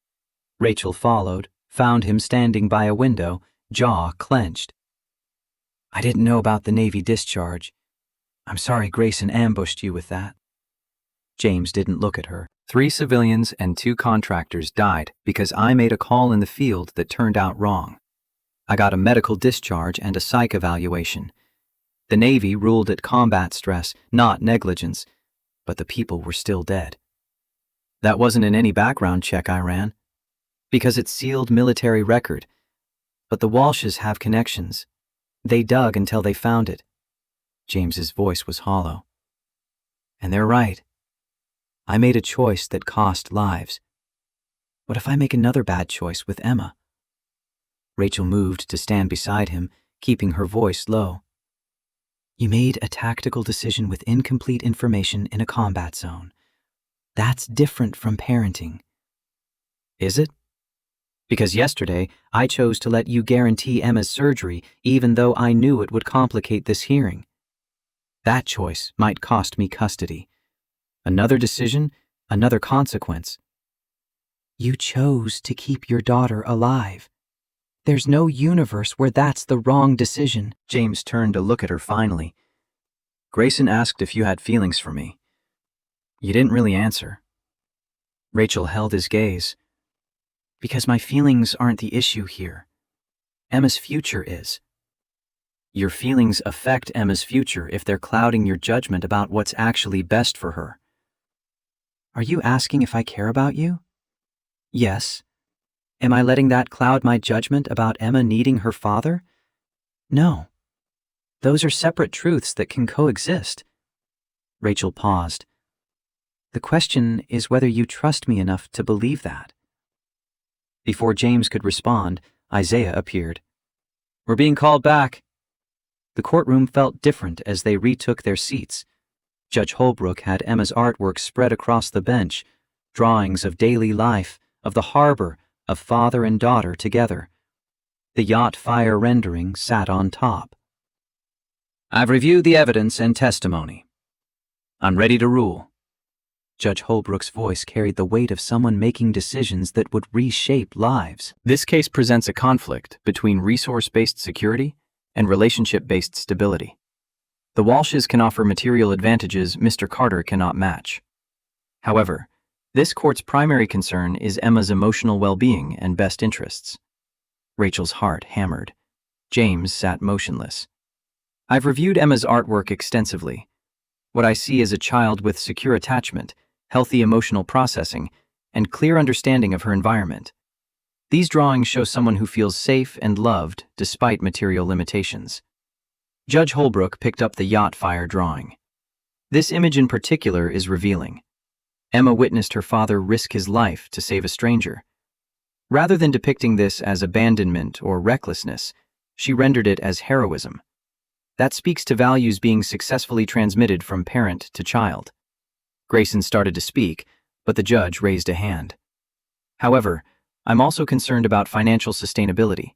Rachel followed, found him standing by a window, jaw clenched. I didn't know about the Navy discharge. I'm sorry Grayson ambushed you with that. James didn't look at her. 3 civilians and 2 contractors died because I made a call in the field that turned out wrong. I got a medical discharge and a psych evaluation. The Navy ruled it combat stress, not negligence, but the people were still dead. That wasn't in any background check I ran, because it sealed military record. But the Walshes have connections. They dug until they found it. James's voice was hollow. And they're right. I made a choice that cost lives. What if I make another bad choice with Emma? Rachel moved to stand beside him, keeping her voice low. You made a tactical decision with incomplete information in a combat zone. That's different from parenting. Is it? Because yesterday, I chose to let you guarantee Emma's surgery even though I knew it would complicate this hearing. That choice might cost me custody. Another decision, another consequence. You chose to keep your daughter alive. There's no universe where that's the wrong decision. James turned to look at her finally. Grayson asked if you had feelings for me. You didn't really answer. Rachel held his gaze. Because my feelings aren't the issue here. Emma's future is. Your feelings affect Emma's future if they're clouding your judgment about what's actually best for her. Are you asking if I care about you? Yes. Am I letting that cloud my judgment about Emma needing her father? No. Those are separate truths that can coexist. Rachel paused. The question is whether you trust me enough to believe that. Before James could respond, Isaiah appeared. We're being called back. The courtroom felt different as they retook their seats. Judge Holbrook had Emma's artwork spread across the bench, drawings of daily life, of the harbor, of father and daughter together. The yacht fire rendering sat on top. I've reviewed the evidence and testimony. I'm ready to rule. Judge Holbrook's voice carried the weight of someone making decisions that would reshape lives. This case presents a conflict between resource-based security and relationship-based stability. The Walshes can offer material advantages Mr. Carter cannot match. However, this court's primary concern is Emma's emotional well-being and best interests. Rachel's heart hammered. James sat motionless. I've reviewed Emma's artwork extensively. What I see is a child with secure attachment, healthy emotional processing, and clear understanding of her environment. These drawings show someone who feels safe and loved despite material limitations. Judge Holbrook picked up the yacht fire drawing. This image in particular is revealing. Emma witnessed her father risk his life to save a stranger. Rather than depicting this as abandonment or recklessness, she rendered it as heroism. That speaks to values being successfully transmitted from parent to child. Grayson started to speak, but the judge raised a hand. However, I'm also concerned about financial sustainability.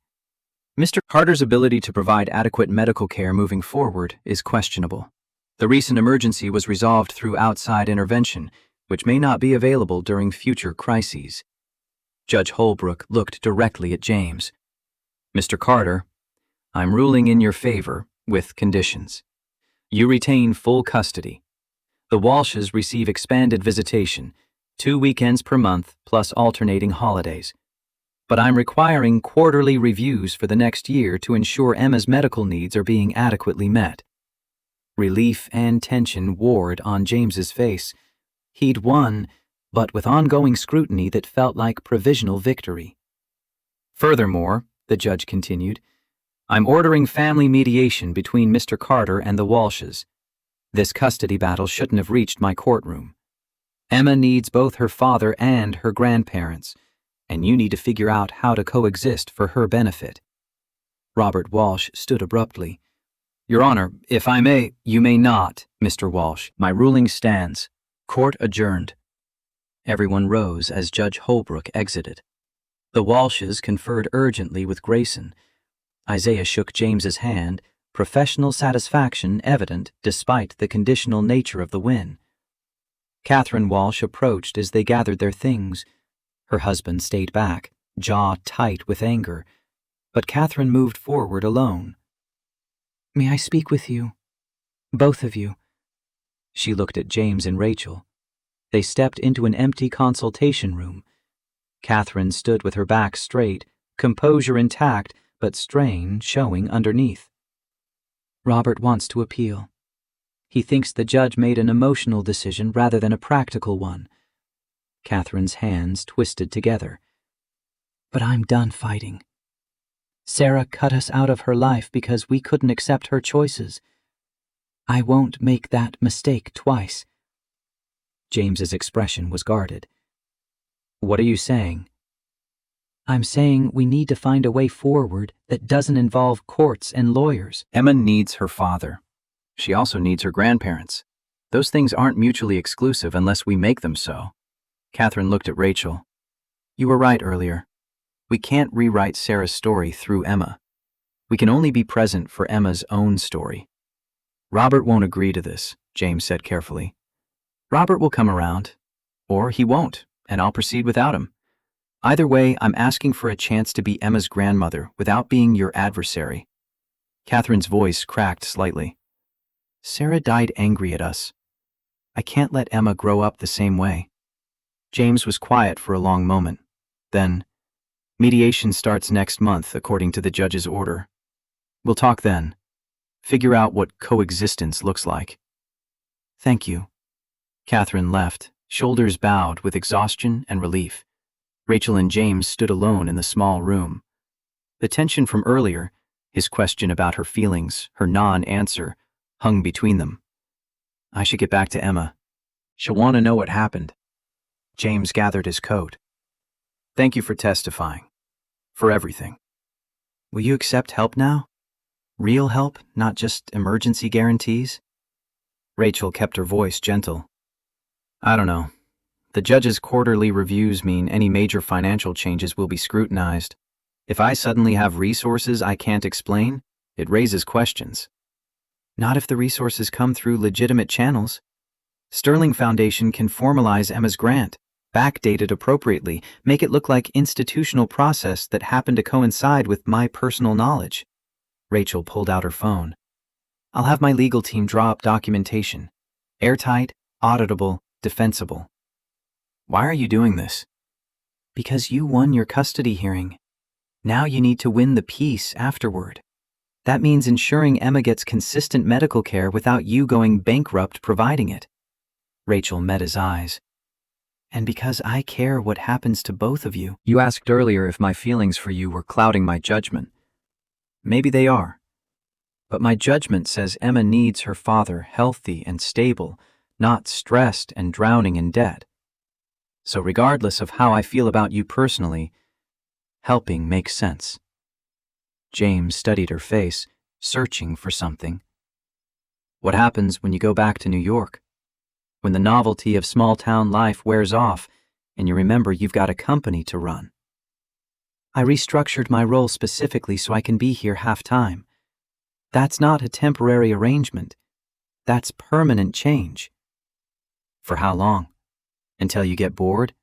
Mr. Carter's ability to provide adequate medical care moving forward is questionable. The recent emergency was resolved through outside intervention, which may not be available during future crises. Judge Holbrook looked directly at James. Mr. Carter, I'm ruling in your favor with conditions. You retain full custody. The Walshes receive expanded visitation, 2 weekends per month plus alternating holidays. But I'm requiring quarterly reviews for the next year to ensure Emma's medical needs are being adequately met. Relief and tension warred on James's face. He'd won, but with ongoing scrutiny that felt like provisional victory. Furthermore, the judge continued, I'm ordering family mediation between Mr. Carter and the Walshes. This custody battle shouldn't have reached my courtroom. Emma needs both her father and her grandparents, and you need to figure out how to coexist for her benefit. Robert Walsh stood abruptly. Your Honor, if I may, you may not, Mr. Walsh. My ruling stands. Court adjourned. Everyone rose as Judge Holbrook exited. The Walshes conferred urgently with Grayson. Isaiah shook James's hand, professional satisfaction evident despite the conditional nature of the win. Catherine Walsh approached as they gathered their things. Her husband stayed back, jaw tight with anger, but Catherine moved forward alone. May I speak with you? Both of you. She looked at James and Rachel. They stepped into an empty consultation room. Catherine stood with her back straight, composure intact, but strain showing underneath. Robert wants to appeal. He thinks the judge made an emotional decision rather than a practical one. Catherine's hands twisted together. But I'm done fighting. Sarah cut us out of her life because we couldn't accept her choices. I won't make that mistake twice. James's expression was guarded. What are you saying? I'm saying we need to find a way forward that doesn't involve courts and lawyers. Emma needs her father. She also needs her grandparents. Those things aren't mutually exclusive unless we make them so. Catherine looked at Rachel. You were right earlier. We can't rewrite Sarah's story through Emma. We can only be present for Emma's own story. Robert won't agree to this, James said carefully. Robert will come around, or he won't, and I'll proceed without him. Either way, I'm asking for a chance to be Emma's grandmother without being your adversary. Catherine's voice cracked slightly. Sarah died angry at us. I can't let Emma grow up the same way. James was quiet for a long moment. Then, mediation starts next month according to the judge's order. We'll talk then. Figure out what coexistence looks like. Thank you. Catherine left, shoulders bowed with exhaustion and relief. Rachel and James stood alone in the small room. The tension from earlier, his question about her feelings, her non-answer, hung between them. I should get back to Emma. She'll want to know what happened. James gathered his coat. Thank you for testifying. For everything. Will you accept help now? Real help, not just emergency guarantees? Rachel kept her voice gentle. I don't know. The judge's quarterly reviews mean any major financial changes will be scrutinized. If I suddenly have resources I can't explain, it raises questions. Not if the resources come through legitimate channels. Sterling Foundation can formalize Emma's grant, backdate it appropriately, make it look like institutional process that happened to coincide with my personal knowledge. Rachel pulled out her phone. I'll have my legal team draw up documentation. Airtight, auditable, defensible. Why are you doing this? Because you won your custody hearing. Now you need to win the peace afterward. That means ensuring Emma gets consistent medical care without you going bankrupt providing it. Rachel met his eyes. And because I care what happens to both of you. You asked earlier if my feelings for you were clouding my judgment. Maybe they are. But my judgment says Emma needs her father healthy and stable, not stressed and drowning in debt. So regardless of how I feel about you personally, helping makes sense. James studied her face, searching for something. What happens when you go back to New York? When the novelty of small-town life wears off and you remember you've got a company to run? I restructured my role specifically so I can be here half-time. That's not a temporary arrangement. That's permanent change. For how long? Until you get bored?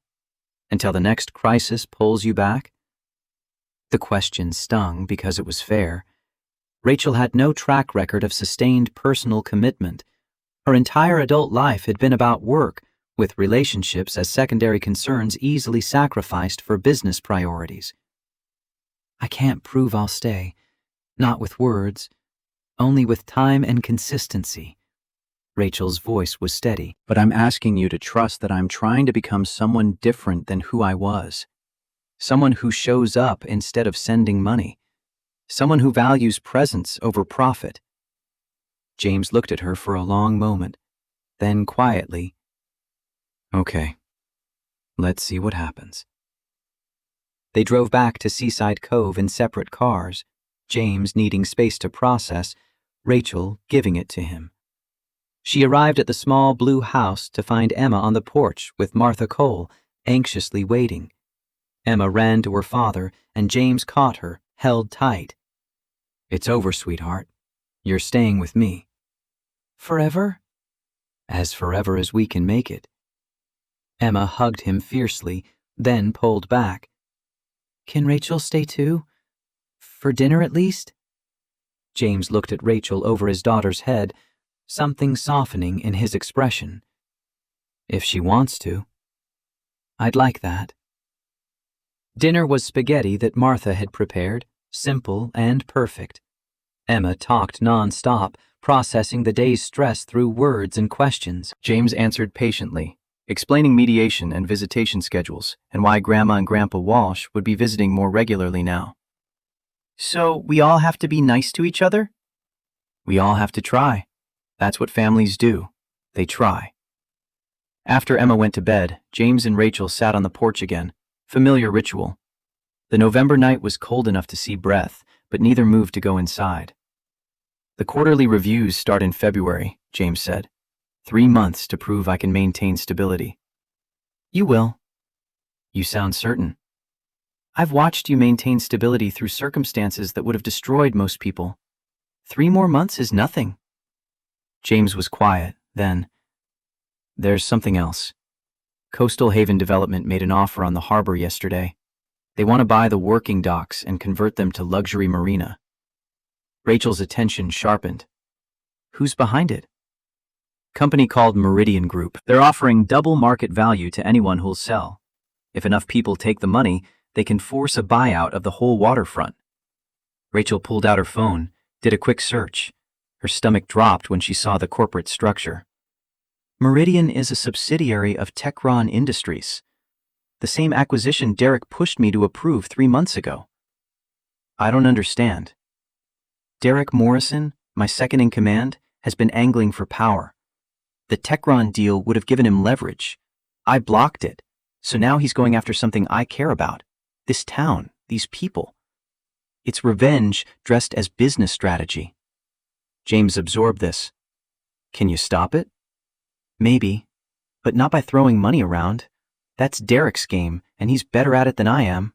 Until the next crisis pulls you back? The question stung because it was fair. Rachel had no track record of sustained personal commitment. Her entire adult life had been about work, with relationships as secondary concerns easily sacrificed for business priorities. I can't prove I'll stay. Not with words. Only with time and consistency. Rachel's voice was steady. But I'm asking you to trust that I'm trying to become someone different than who I was. Someone who shows up instead of sending money. Someone who values presence over profit. James looked at her for a long moment, then quietly, Okay, let's see what happens. They drove back to Seaside Cove in separate cars, James needing space to process, Rachel giving it to him. She arrived at the small blue house to find Emma on the porch with Martha Cole, anxiously waiting. Emma ran to her father, and James caught her, held tight. It's over, sweetheart. You're staying with me. Forever? As forever as we can make it. Emma hugged him fiercely, then pulled back. Can Rachel stay too? For dinner at least? James looked at Rachel over his daughter's head, something softening in his expression. If she wants to. I'd like that. Dinner was spaghetti that Martha had prepared, simple and perfect. Emma talked non-stop, processing the day's stress through words and questions. James answered patiently, explaining mediation and visitation schedules and why Grandma and Grandpa Walsh would be visiting more regularly now. So we all have to be nice to each other? We all have to try. That's what families do. They try. After Emma went to bed, James and Rachel sat on the porch again, familiar ritual. The November night was cold enough to see breath, but neither moved to go inside. The quarterly reviews start in February, James said. 3 months to prove I can maintain stability. You will. You sound certain. I've watched you maintain stability through circumstances that would have destroyed most people. 3 more months is nothing. James was quiet, then, "There's something else. Coastal Haven Development made an offer on the harbor yesterday. They want to buy the working docks and convert them to luxury marina." Rachel's attention sharpened. "Who's behind it?" "Company called Meridian Group. They're offering double market value to anyone who'll sell. If enough people take the money, they can force a buyout of the whole waterfront." Rachel pulled out her phone, did a quick search. Her stomach dropped when she saw the corporate structure. Meridian is a subsidiary of Techron Industries, the same acquisition Derek pushed me to approve 3 months ago. "I don't understand." "Derek Morrison, my second in command, has been angling for power. The Techron deal would have given him leverage. I blocked it, so now he's going after something I care about. This town, these people. It's revenge dressed as business strategy." James absorbed this. "Can you stop it?" "Maybe, but not by throwing money around. That's Derek's game, and he's better at it than I am."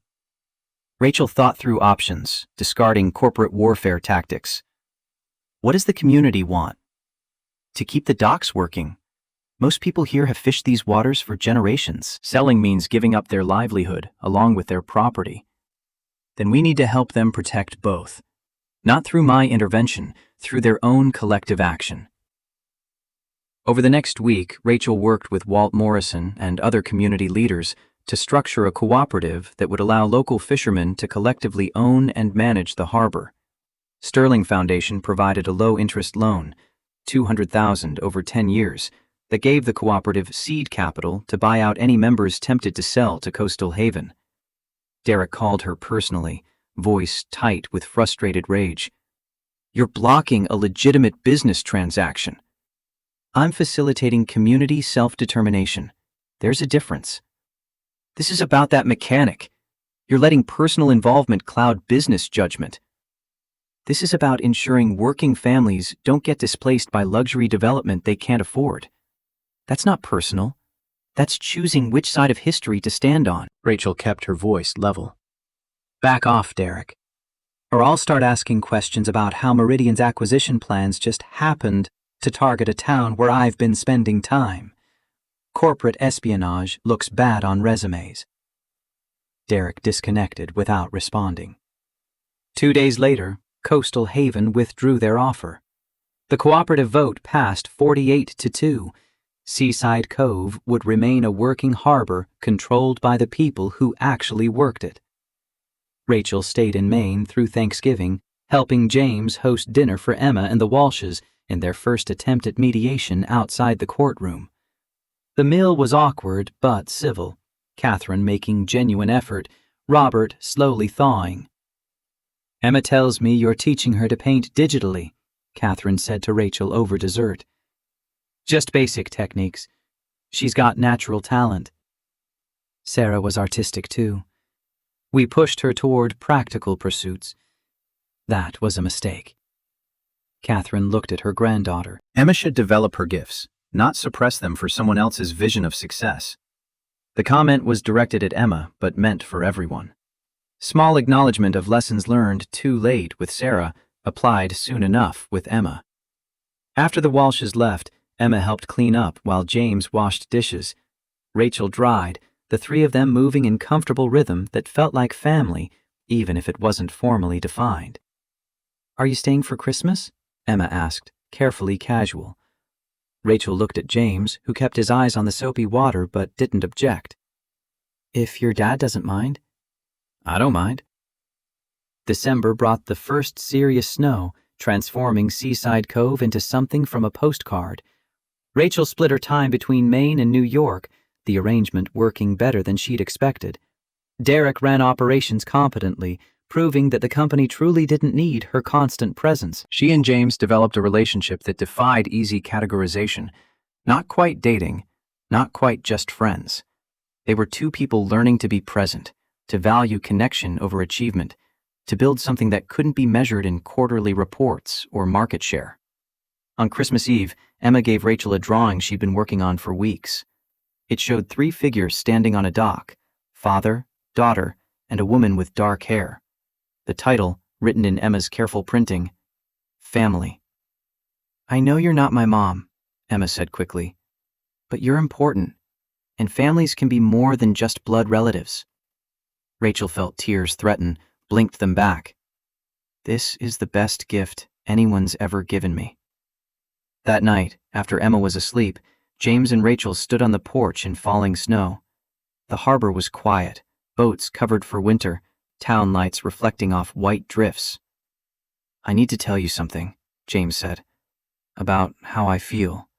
Rachel thought through options, discarding corporate warfare tactics. What does the community want? To keep the docks working. Most people here have fished these waters for generations. Selling means giving up their livelihood, along with their property. Then we need to help them protect both. Not through my intervention, through their own collective action. Over the next week, Rachel worked with Walt Morrison and other community leaders to structure a cooperative that would allow local fishermen to collectively own and manage the harbor. Sterling Foundation provided a low-interest loan, $200,000 over 10 years, that gave the cooperative seed capital to buy out any members tempted to sell to Coastal Haven. Derek called her personally, voice tight with frustrated rage. "You're blocking a legitimate business transaction." "I'm facilitating community self-determination. There's a difference." "This is about that mechanic. You're letting personal involvement cloud business judgment." "This is about ensuring working families don't get displaced by luxury development they can't afford. That's not personal. That's choosing which side of history to stand on." Rachel kept her voice level. "Back off, Derek, or I'll start asking questions about how Meridian's acquisition plans just happened to target a town where I've been spending time. Corporate espionage looks bad on resumes." Derek disconnected without responding. 2 days later, Coastal Haven withdrew their offer. The cooperative vote passed 48-2. Seaside Cove would remain a working harbor controlled by the people who actually worked it. Rachel stayed in Maine through Thanksgiving, helping James host dinner for Emma and the Walshes in their first attempt at mediation outside the courtroom. The meal was awkward but civil, Catherine making genuine effort, Robert slowly thawing. "Emma tells me you're teaching her to paint digitally," Catherine said to Rachel over dessert. "Just basic techniques. She's got natural talent." Sarah was artistic too. "We pushed her toward practical pursuits. That was a mistake." Catherine looked at her granddaughter. Emma should develop her gifts, not suppress them for someone else's vision of success. The comment was directed at Emma, but meant for everyone. Small acknowledgement of lessons learned too late with Sarah, applied soon enough with Emma. After the Walshes left, Emma helped clean up while James washed dishes. Rachel dried, the three of them moving in comfortable rhythm that felt like family, even if it wasn't formally defined. "Are you staying for Christmas?" Emma asked, carefully casual. Rachel looked at James, who kept his eyes on the soapy water but didn't object. "If your dad doesn't mind." "I don't mind." December brought the first serious snow, transforming Seaside Cove into something from a postcard. Rachel split her time between Maine and New York, the arrangement working better than she'd expected. Derek ran operations competently, proving that the company truly didn't need her constant presence. She and James developed a relationship that defied easy categorization. Not quite dating, not quite just friends. They were two people learning to be present, to value connection over achievement, to build something that couldn't be measured in quarterly reports or market share. On Christmas Eve, Emma gave Rachel a drawing she'd been working on for weeks. It showed 3 figures standing on a dock, father, daughter, and a woman with dark hair. The title, written in Emma's careful printing, Family. I know you're not my mom, Emma said quickly, but you're important, and families can be more than just blood relatives. Rachel felt tears threaten, blinked them back. This is the best gift anyone's ever given me. That night, after Emma was asleep, James and Rachel stood on the porch in falling snow. The harbor was quiet, boats covered for winter, town lights reflecting off white drifts. I need to tell you something, James said, about how I feel,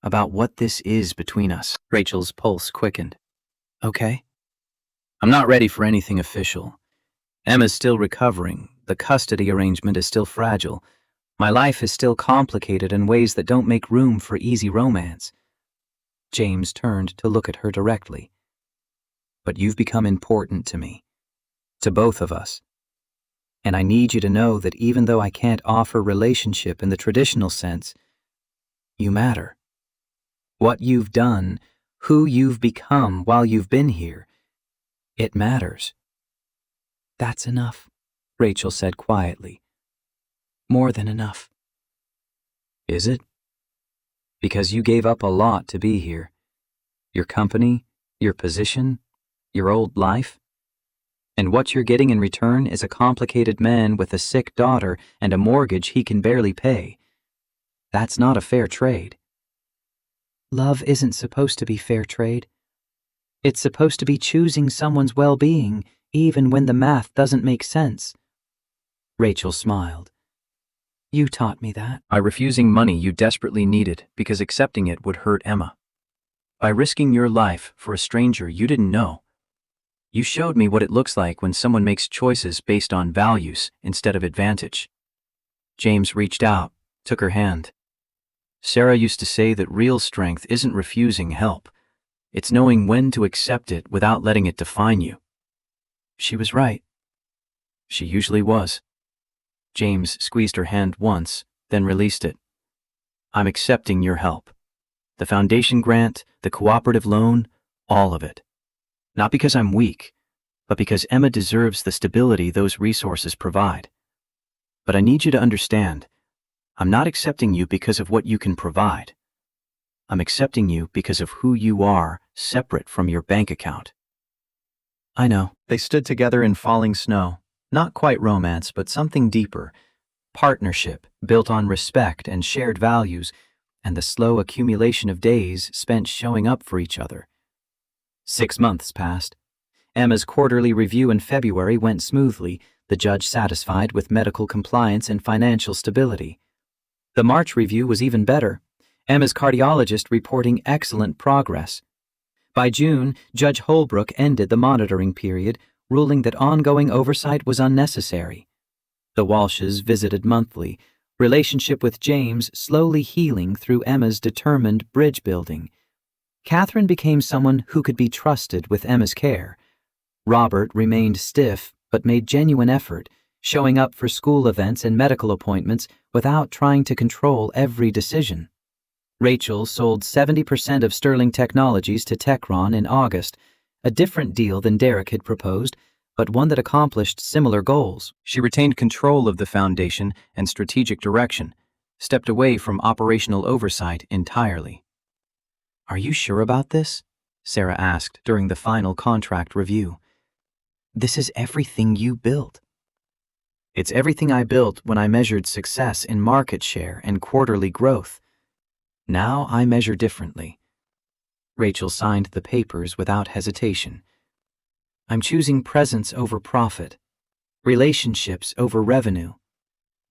about what this is between us. Rachel's pulse quickened. Okay? I'm not ready for anything official. Emma's still recovering. The custody arrangement is still fragile. My life is still complicated in ways that don't make room for easy romance. James turned to look at her directly. But you've become important to me, to both of us. And I need you to know that even though I can't offer relationship in the traditional sense, you matter. What you've done, who you've become while you've been here, it matters. That's enough, Rachel said quietly. More than enough. Is it? Because you gave up a lot to be here. Your company, your position, your old life. And what you're getting in return is a complicated man with a sick daughter and a mortgage he can barely pay. That's not a fair trade. Love isn't supposed to be fair trade. It's supposed to be choosing someone's well-being, even when the math doesn't make sense. Rachel smiled. You taught me that. By refusing money you desperately needed because accepting it would hurt Emma. By risking your life for a stranger you didn't know. You showed me what it looks like when someone makes choices based on values instead of advantage. James reached out, took her hand. Sarah used to say that real strength isn't refusing help. It's knowing when to accept it without letting it define you. She was right. She usually was. James squeezed her hand once, then released it. I'm accepting your help. The foundation grant, the cooperative loan, all of it. Not because I'm weak, but because Emma deserves the stability those resources provide. But I need you to understand, I'm not accepting you because of what you can provide. I'm accepting you because of who you are, separate from your bank account. I know. They stood together in falling snow. Not quite romance, but something deeper. Partnership, built on respect and shared values, and the slow accumulation of days spent showing up for each other. 6 months passed. Emma's quarterly review in February went smoothly, the judge satisfied with medical compliance and financial stability. The March review was even better, Emma's cardiologist reporting excellent progress. By June, Judge Holbrook ended the monitoring period, ruling that ongoing oversight was unnecessary. The Walshes visited monthly, relationship with James slowly healing through Emma's determined bridge building. Catherine became someone who could be trusted with Emma's care. Robert remained stiff but made genuine effort, showing up for school events and medical appointments without trying to control every decision. Rachel sold 70% of Sterling Technologies to Techron in August, a different deal than Derek had proposed, but one that accomplished similar goals. She retained control of the foundation and strategic direction, stepped away from operational oversight entirely. Are you sure about this? Sarah asked during the final contract review. This is everything you built. It's everything I built when I measured success in market share and quarterly growth. Now I measure differently. Rachel signed the papers without hesitation. I'm choosing presence over profit, relationships over revenue,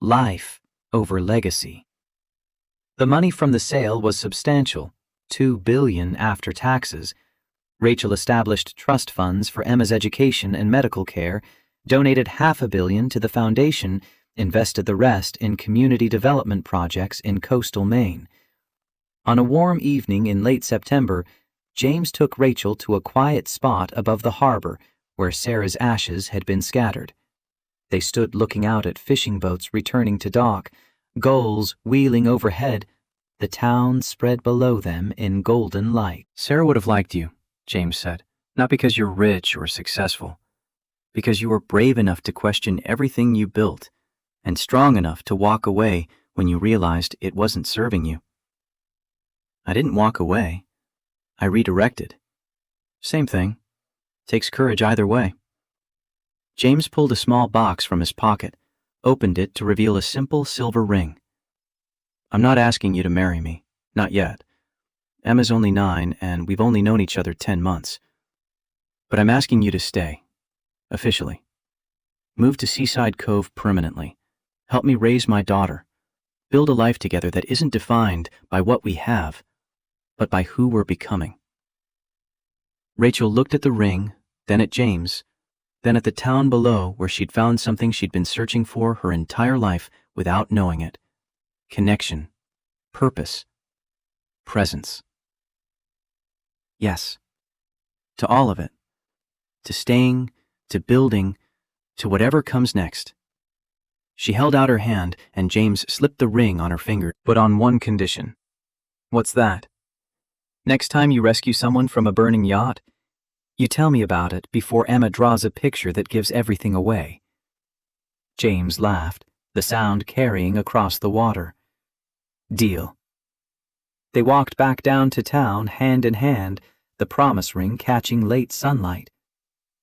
life over legacy. The money from the sale was substantial, $2 billion after taxes. Rachel established trust funds for Emma's education and medical care, donated $500 million to the foundation, invested the rest in community development projects in coastal Maine. On a warm evening in late September, James took Rachel to a quiet spot above the harbor where Sarah's ashes had been scattered. They stood looking out at fishing boats returning to dock, gulls wheeling overhead, the town spread below them in golden light. Sarah would have liked you, James said, not because you're rich or successful, because you were brave enough to question everything you built and strong enough to walk away when you realized it wasn't serving you. I didn't walk away. I redirected. Same thing. Takes courage either way. James pulled a small box from his pocket, opened it to reveal a simple silver ring. I'm not asking you to marry me. Not yet. Emma's only 9, and we've only known each other 10 months. But I'm asking you to stay. Officially. Move to Seaside Cove permanently. Help me raise my daughter. Build a life together that isn't defined by what we have, but by who we're becoming. Rachel looked at the ring, then at James, then at the town below where she'd found something she'd been searching for her entire life without knowing it. Connection. Purpose. Presence. Yes. To all of it. To staying, to building, to whatever comes next. She held out her hand, and James slipped the ring on her finger, but on one condition. What's that? Next time you rescue someone from a burning yacht, you tell me about it before Emma draws a picture that gives everything away. James laughed, the sound carrying across the water. Deal. They walked back down to town hand in hand, the promise ring catching late sunlight.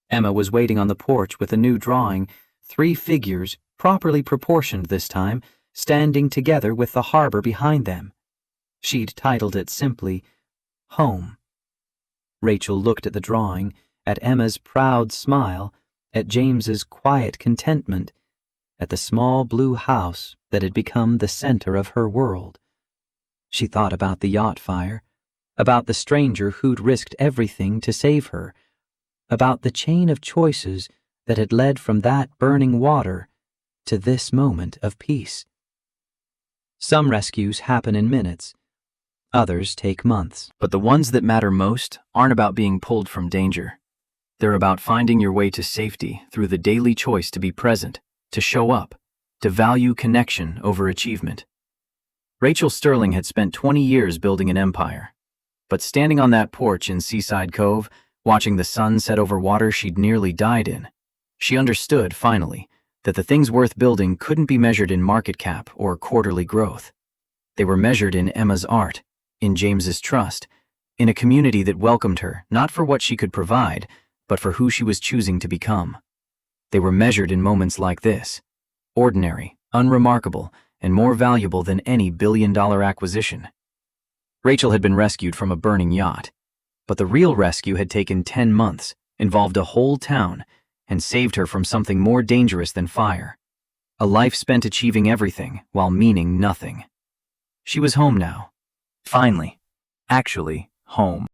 Emma was waiting on the porch with a new drawing, 3 figures, properly proportioned this time, standing together with the harbor behind them. She'd titled it simply, Home. Rachel looked at the drawing, at Emma's proud smile, at James's quiet contentment, at the small blue house that had become the center of her world. She thought about the yacht fire, about the stranger who'd risked everything to save her, about the chain of choices that had led from that burning water to this moment of peace. Some rescues happen in minutes. Others take months. But the ones that matter most aren't about being pulled from danger. They're about finding your way to safety through the daily choice to be present, to show up, to value connection over achievement. Rachel Sterling had spent 20 years building an empire. But standing on that porch in Seaside Cove, watching the sun set over water she'd nearly died in, she understood, finally, that the things worth building couldn't be measured in market cap or quarterly growth. They were measured in Emma's art, in James's trust, in a community that welcomed her not for what she could provide, but for who she was choosing to become. They were measured in moments like this, ordinary, unremarkable, and more valuable than any billion-dollar acquisition. Rachel had been rescued from a burning yacht, but the real rescue had taken 10 months, involved a whole town, and saved her from something more dangerous than fire. A life spent achieving everything while meaning nothing. She was home now. Finally. Actually, home.